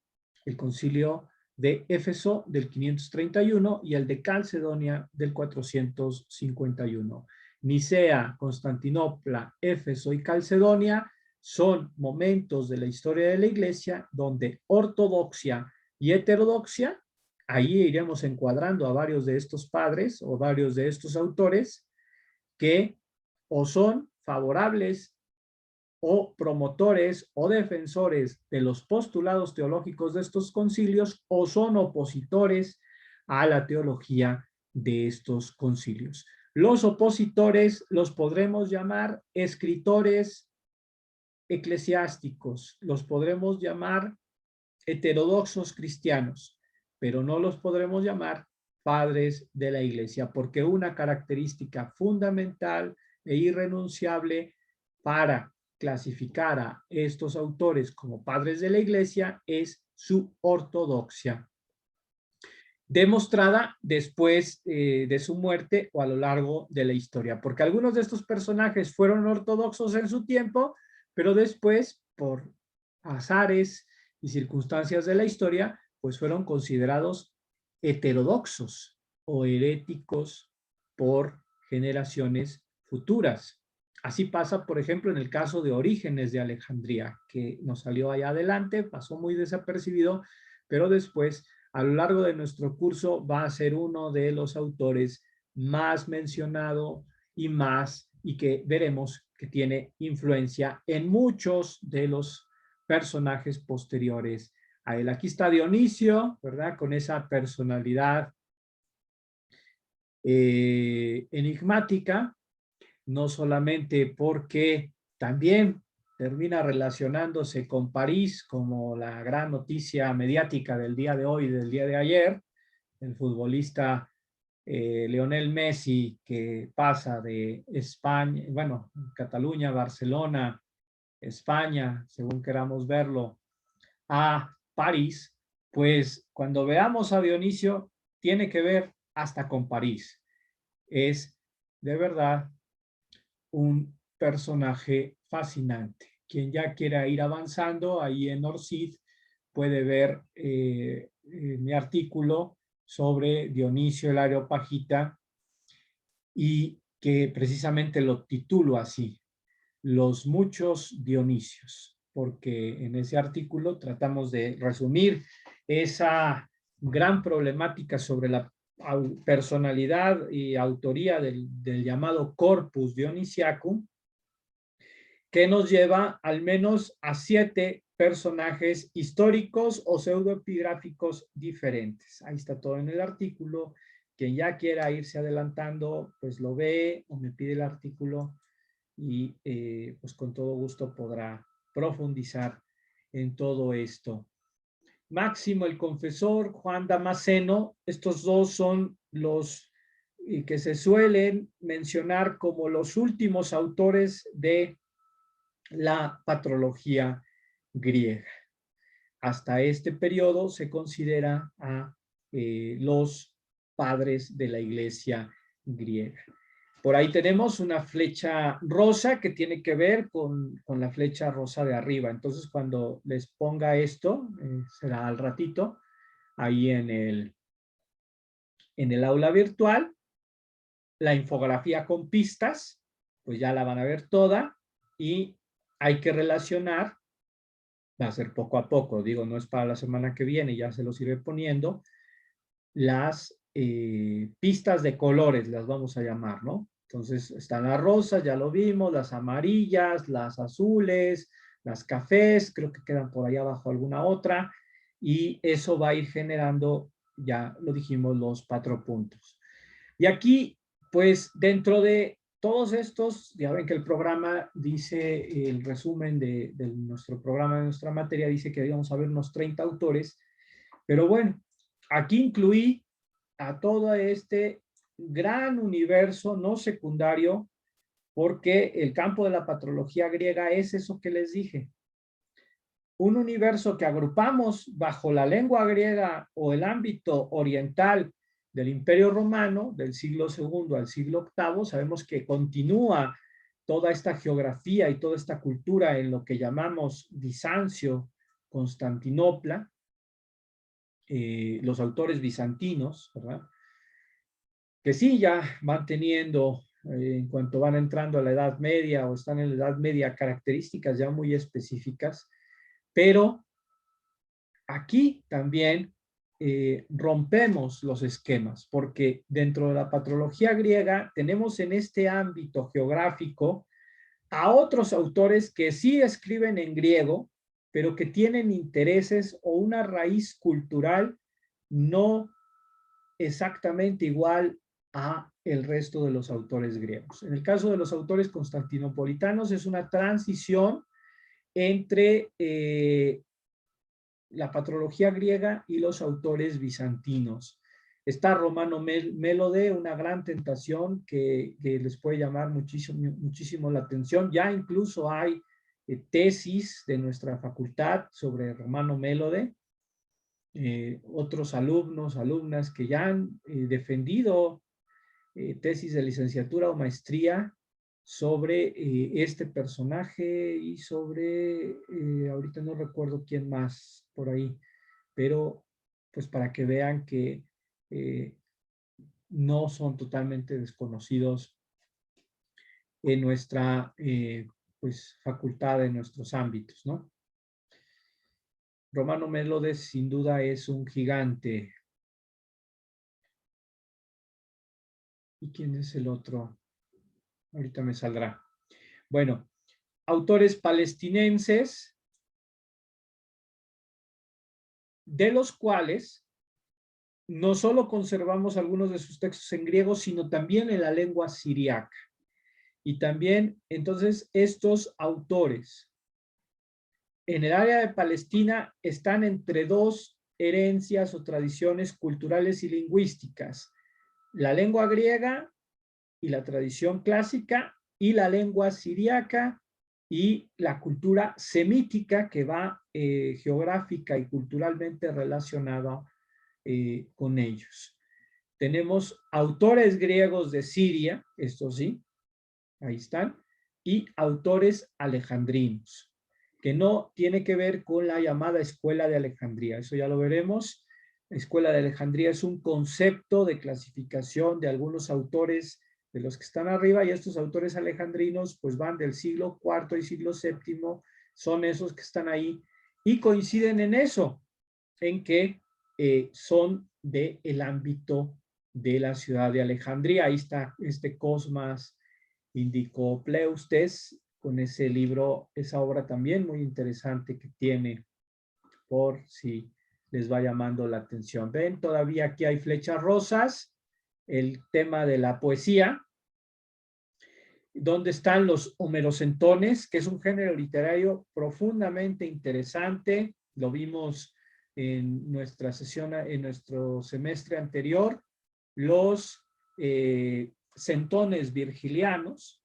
el concilio de Éfeso del 531 y el de Calcedonia del 451. Nicea, Constantinopla, Éfeso y Calcedonia son momentos de la historia de la Iglesia donde ortodoxia y heterodoxia, ahí iremos encuadrando a varios de estos padres o varios de estos autores que o son favorables o promotores o defensores de los postulados teológicos de estos concilios o son opositores a la teología de estos concilios. Los opositores los podremos llamar escritores eclesiásticos, los podremos llamar heterodoxos cristianos, pero no los podremos llamar padres de la Iglesia, porque una característica fundamental e irrenunciable para clasificar a estos autores como padres de la Iglesia es su ortodoxia, demostrada después de su muerte o a lo largo de la historia, porque algunos de estos personajes fueron ortodoxos en su tiempo, pero después, por azares y circunstancias de la historia, pues fueron considerados heterodoxos o heréticos por generaciones futuras. Así pasa, por ejemplo, en el caso de Orígenes de Alejandría, que nos salió allá adelante, pasó muy desapercibido, pero después, a lo largo de nuestro curso, va a ser uno de los autores más mencionado y que veremos que tiene influencia en muchos de los personajes posteriores a él. Aquí está Dionisio, ¿verdad? Con esa personalidad enigmática, no solamente porque también termina relacionándose con París como la gran noticia mediática del día de hoy y del día de ayer, el futbolista Lionel Messi, que pasa de España, bueno, Cataluña, Barcelona, España, según queramos verlo, a París, pues cuando veamos a Dionisio, tiene que ver hasta con París. Es de verdad un personaje fascinante. Quien ya quiera ir avanzando, ahí en Orcid puede ver mi artículo sobre Dionisio el Areopagita, y que precisamente lo titulo así, Los muchos Dionisios, porque en ese artículo tratamos de resumir esa gran problemática sobre la personalidad y autoría del llamado Corpus Dionisiacum, que nos lleva al menos a 7 personajes históricos o pseudoepigráficos diferentes. Ahí está todo en el artículo. Quien ya quiera irse adelantando, pues lo ve o me pide el artículo y pues con todo gusto podrá profundizar en todo esto. Máximo el Confesor, Juan Damasceno, estos dos son los que se suelen mencionar como los últimos autores de la patrología griega. Hasta este periodo se considera a los padres de la iglesia griega. Por ahí tenemos una flecha rosa que tiene que ver con la flecha rosa de arriba. Entonces, cuando les ponga esto, será al ratito, ahí en el aula virtual, la infografía con pistas, pues ya la van a ver toda, y hay que relacionar, va a ser poco a poco, digo, no es para la semana que viene, ya se los iré poniendo, las pistas de colores, las vamos a llamar, ¿no? Entonces están las rosas, ya lo vimos, las amarillas, las azules, las cafés, creo que quedan por ahí abajo alguna otra, y eso va a ir generando, ya lo dijimos, los 4 puntos. Y aquí, pues dentro de todos estos, ya ven que el programa dice, el resumen de nuestro programa, de nuestra materia, dice que íbamos a ver unos 30 autores, pero bueno, aquí incluí a todo este gran universo no secundario, porque el campo de la patrología griega es eso que les dije. Un universo que agrupamos bajo la lengua griega o el ámbito oriental del Imperio Romano, del siglo II al siglo VIII, sabemos que continúa toda esta geografía y toda esta cultura en lo que llamamos Bizancio, Constantinopla, los autores bizantinos, ¿verdad? Que sí ya van teniendo, en cuanto van entrando a la Edad Media o están en la Edad Media, características ya muy específicas, pero aquí también rompemos los esquemas, porque dentro de la patrología griega tenemos en este ámbito geográfico a otros autores que sí escriben en griego, pero que tienen intereses o una raíz cultural no exactamente igual a el resto de los autores griegos. En el caso de los autores constantinopolitanos es una transición entre la patrología griega y los autores bizantinos. Está Romano Mélode, una gran tentación que les puede llamar muchísimo la atención. Ya incluso hay tesis de nuestra facultad sobre Romano Mélode. Otros alumnos, alumnas que ya han defendido tesis de licenciatura o maestría sobre este personaje y sobre, ahorita no recuerdo quién más por ahí, pero pues para que vean que no son totalmente desconocidos en nuestra pues facultad, en nuestros ámbitos, ¿no? Romano Mélode sin duda es un gigante. ¿Y quién es el otro? Ahorita me saldrá. Bueno, autores palestinenses, de los cuales no solo conservamos algunos de sus textos en griego, sino también en la lengua siriaca. Y también, entonces, estos autores en el área de Palestina están entre dos herencias o tradiciones culturales y lingüísticas. la lengua griega y la tradición clásica, y la lengua siríaca y la cultura semítica que va geográfica y culturalmente relacionada con ellos. Tenemos autores griegos de Siria, esto sí, ahí están, y autores alejandrinos, que no tiene que ver con la llamada Escuela de Alejandría, eso ya lo veremos. La Escuela de Alejandría es un concepto de clasificación de algunos autores de los que están arriba, y estos autores alejandrinos pues van del siglo IV y siglo VII, son esos que están ahí, y coinciden en eso, en que son del ámbito de la ciudad de Alejandría. Ahí está este Cosmas Indicopleustes, con ese libro, esa obra también muy interesante que tiene, por si les va llamando la atención. Ven, todavía aquí hay flechas rosas, el tema de la poesía, donde están los homerocentones, que es un género literario profundamente interesante. Lo vimos en nuestra sesión, en nuestro semestre anterior. Los centones virgilianos,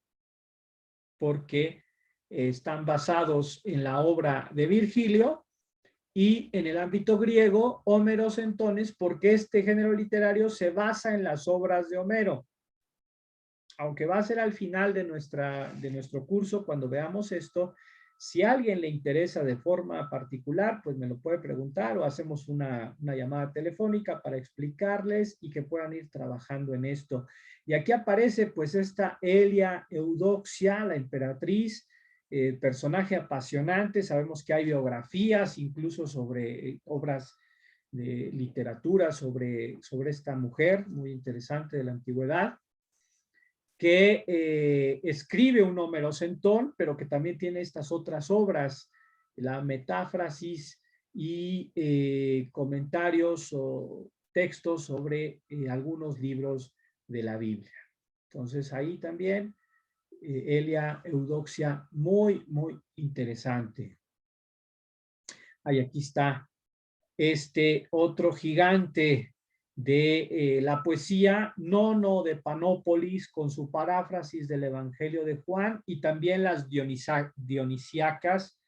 porque están basados en la obra de Virgilio, y en el ámbito griego, homerocentones, porque este género literario se basa en las obras de Homero. Aunque va a ser al final de nuestro curso, cuando veamos esto, si a alguien le interesa de forma particular, pues me lo puede preguntar, o hacemos una llamada telefónica para explicarles y que puedan ir trabajando en esto. Y aquí aparece pues esta Elia Eudoxia, la emperatriz, personaje apasionante. Sabemos que hay biografías, incluso sobre obras de literatura sobre esta mujer muy interesante de la antigüedad, que escribe un homerocentón, pero que también tiene estas otras obras, la metáfrasis y comentarios o textos sobre algunos libros de la Biblia. Entonces ahí también Elia Eudoxia, muy, muy interesante. Ahí aquí está este otro gigante de la poesía, Nono de Panópolis, con su paráfrasis del Evangelio de Juan, y también las dionisíacas,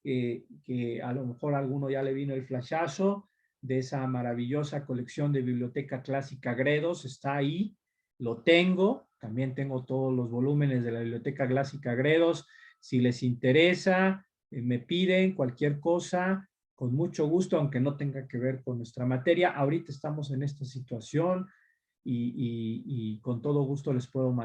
que a lo mejor a alguno ya le vino el flashazo, de esa maravillosa colección de Biblioteca Clásica Gredos. Está ahí, lo tengo, también tengo todos los volúmenes de la Biblioteca Clásica Gredos. Si les interesa, me piden cualquier cosa, con mucho gusto, aunque no tenga que ver con nuestra materia. Ahorita estamos en esta situación y con todo gusto les puedo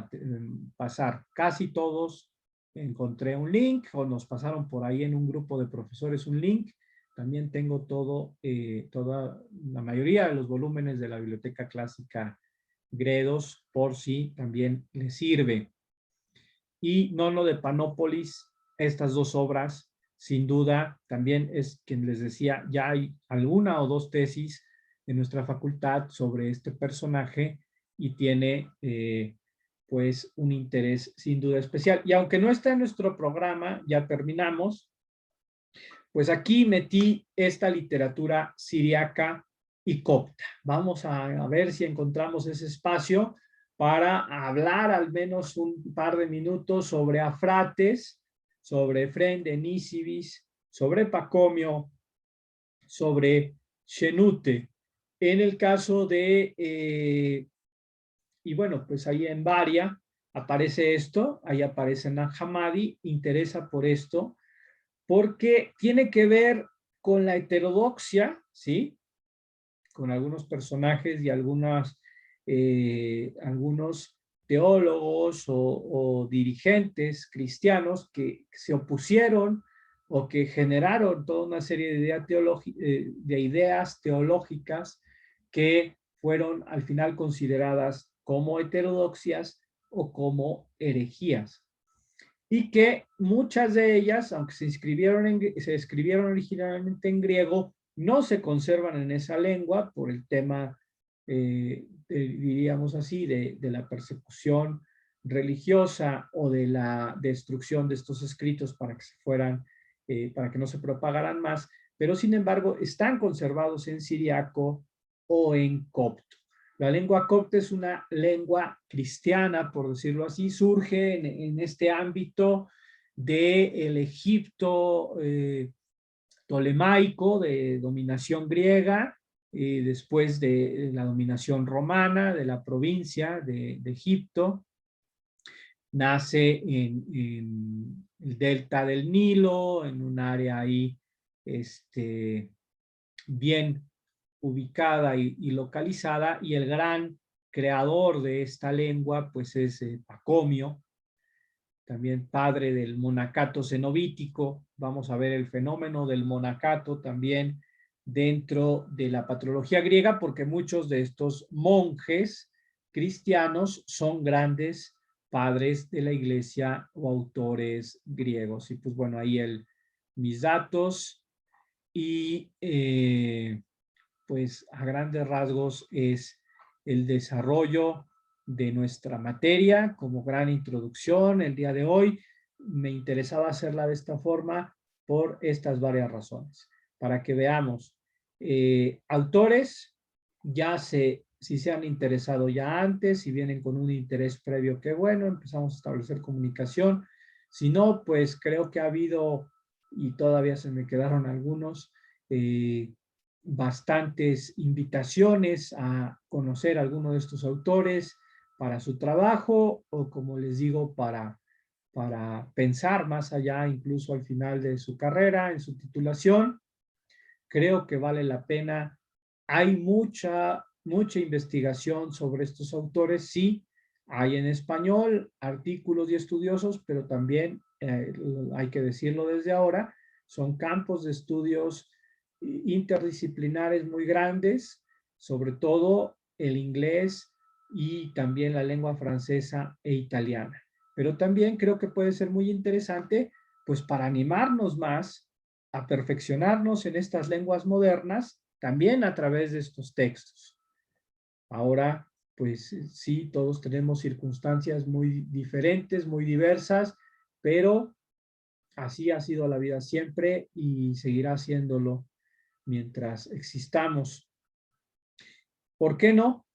pasar. Casi todos encontré un link, o nos pasaron por ahí en un grupo de profesores un link. También tengo toda la mayoría de los volúmenes de la Biblioteca Clásica Gredos, por si también les sirve. Y Nono de Panópolis, estas dos obras, sin duda, también es quien les decía, ya hay alguna o dos tesis en nuestra facultad sobre este personaje, y tiene pues un interés sin duda especial. Y aunque no está en nuestro programa, ya terminamos, pues aquí metí esta literatura siriaca y copta. Vamos a ver si encontramos ese espacio para hablar al menos un par de minutos sobre Afrates, sobre Efrén de Nisibis, sobre Pacomio, sobre Shenute. En el caso de, y bueno, pues ahí en Varia aparece esto, ahí aparece Nag Hammadi, interesa por esto, porque tiene que ver con la heterodoxia, ¿sí? Con algunos personajes y algunos teólogos o dirigentes cristianos que se opusieron o que generaron toda una serie de ideas teológicas que fueron al final consideradas como heterodoxias o como herejías, y que muchas de ellas, aunque se escribieron originalmente en griego, no se conservan en esa lengua por el tema, diríamos así, de la persecución religiosa o de la destrucción de estos escritos para que se fueran, para que no se propagaran más, pero sin embargo están conservados en siriaco o en copto. La lengua copta es una lengua cristiana, por decirlo así, surge en este ámbito del Egipto tolemaico, de dominación griega, después de la dominación romana de la provincia de Egipto. Nace en el delta del Nilo, en un área ahí bien ubicada y localizada, y el gran creador de esta lengua pues es Pacomio, también padre del monacato cenobítico. Vamos a ver el fenómeno del monacato también dentro de la patrología griega, porque muchos de estos monjes cristianos son grandes padres de la iglesia o autores griegos. Y pues bueno, ahí mis datos y pues a grandes rasgos es el desarrollo de nuestra materia como gran introducción el día de hoy. Me interesaba hacerla de esta forma por estas varias razones, para que veamos autores, si se han interesado ya antes, si vienen con un interés previo, qué bueno, empezamos a establecer comunicación. Si no, pues creo que ha habido, y todavía se me quedaron algunos, bastantes invitaciones a conocer a alguno de estos autores para su trabajo, o como les digo, para pensar más allá, incluso al final de su carrera, en su titulación. Creo que vale la pena. Hay mucha investigación sobre estos autores, sí. Hay en español artículos y estudiosos, pero también, hay que decirlo desde ahora, son campos de estudios interdisciplinares muy grandes, sobre todo el inglés y también la lengua francesa e italiana. Pero también creo que puede ser muy interesante, pues para animarnos más a perfeccionarnos en estas lenguas modernas, también a través de estos textos. Ahora, pues sí, todos tenemos circunstancias muy diferentes, muy diversas, pero así ha sido la vida siempre y seguirá haciéndolo mientras existamos. ¿Por qué no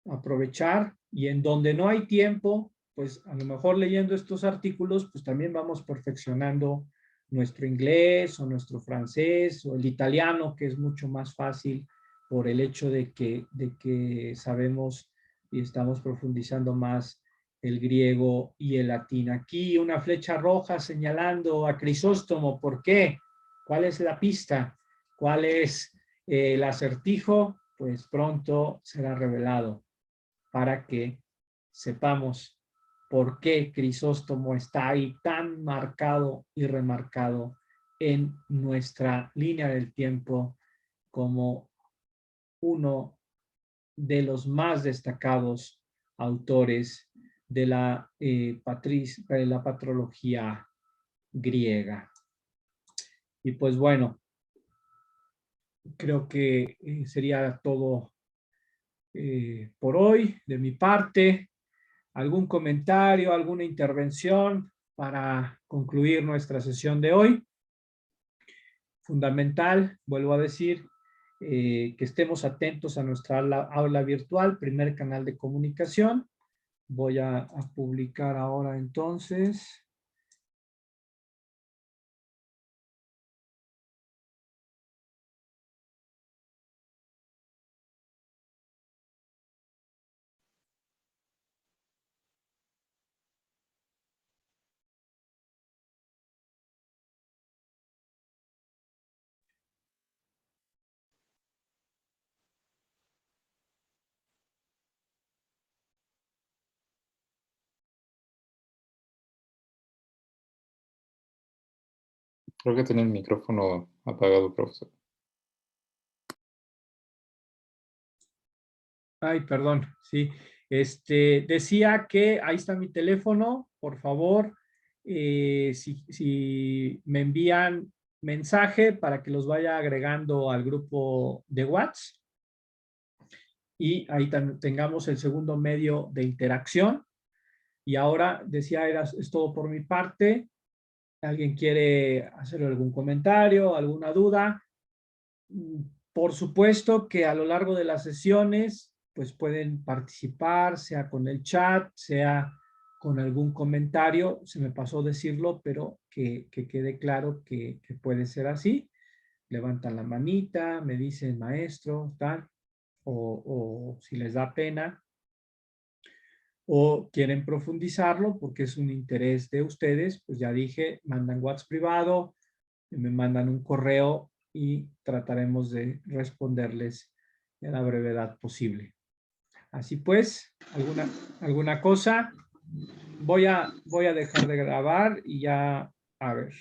aprovechar? Y en donde no hay tiempo, pues a lo mejor leyendo estos artículos, pues también vamos perfeccionando nuestro inglés o nuestro francés o el italiano, que es mucho más fácil por el hecho de que sabemos y estamos profundizando más el griego y el latín. Aquí una flecha roja señalando a Crisóstomo. ¿Por qué? ¿Cuál es la pista? ¿Cuál es el acertijo? Pues pronto será revelado para que sepamos por qué Crisóstomo está ahí tan marcado y remarcado en nuestra línea del tiempo como uno de los más destacados autores de la patrología griega. Y pues bueno, creo que sería todo por hoy de mi parte. ¿Algún comentario, alguna intervención para concluir nuestra sesión de hoy? Fundamental, vuelvo a decir, que estemos atentos a nuestra aula virtual, primer canal de comunicación. Voy a publicar ahora entonces. Creo que tiene el micrófono apagado, profesor. Ay, perdón, sí. Decía que ahí está mi teléfono, por favor, si me envían mensaje para que los vaya agregando al grupo de WhatsApp y ahí tengamos el segundo medio de interacción. Y ahora, decía, es todo por mi parte. ¿Alguien quiere hacer algún comentario, alguna duda? Por supuesto que a lo largo de las sesiones, pues pueden participar, sea con el chat, sea con algún comentario. Se me pasó decirlo, pero que quede claro que puede ser así. Levantan la manita, me dicen maestro, tal, o si les da pena, o quieren profundizarlo porque es un interés de ustedes, pues ya dije, mandan WhatsApp privado, me mandan un correo y trataremos de responderles en la brevedad posible. Así pues, ¿alguna cosa? Voy a dejar de grabar y ya, a ver.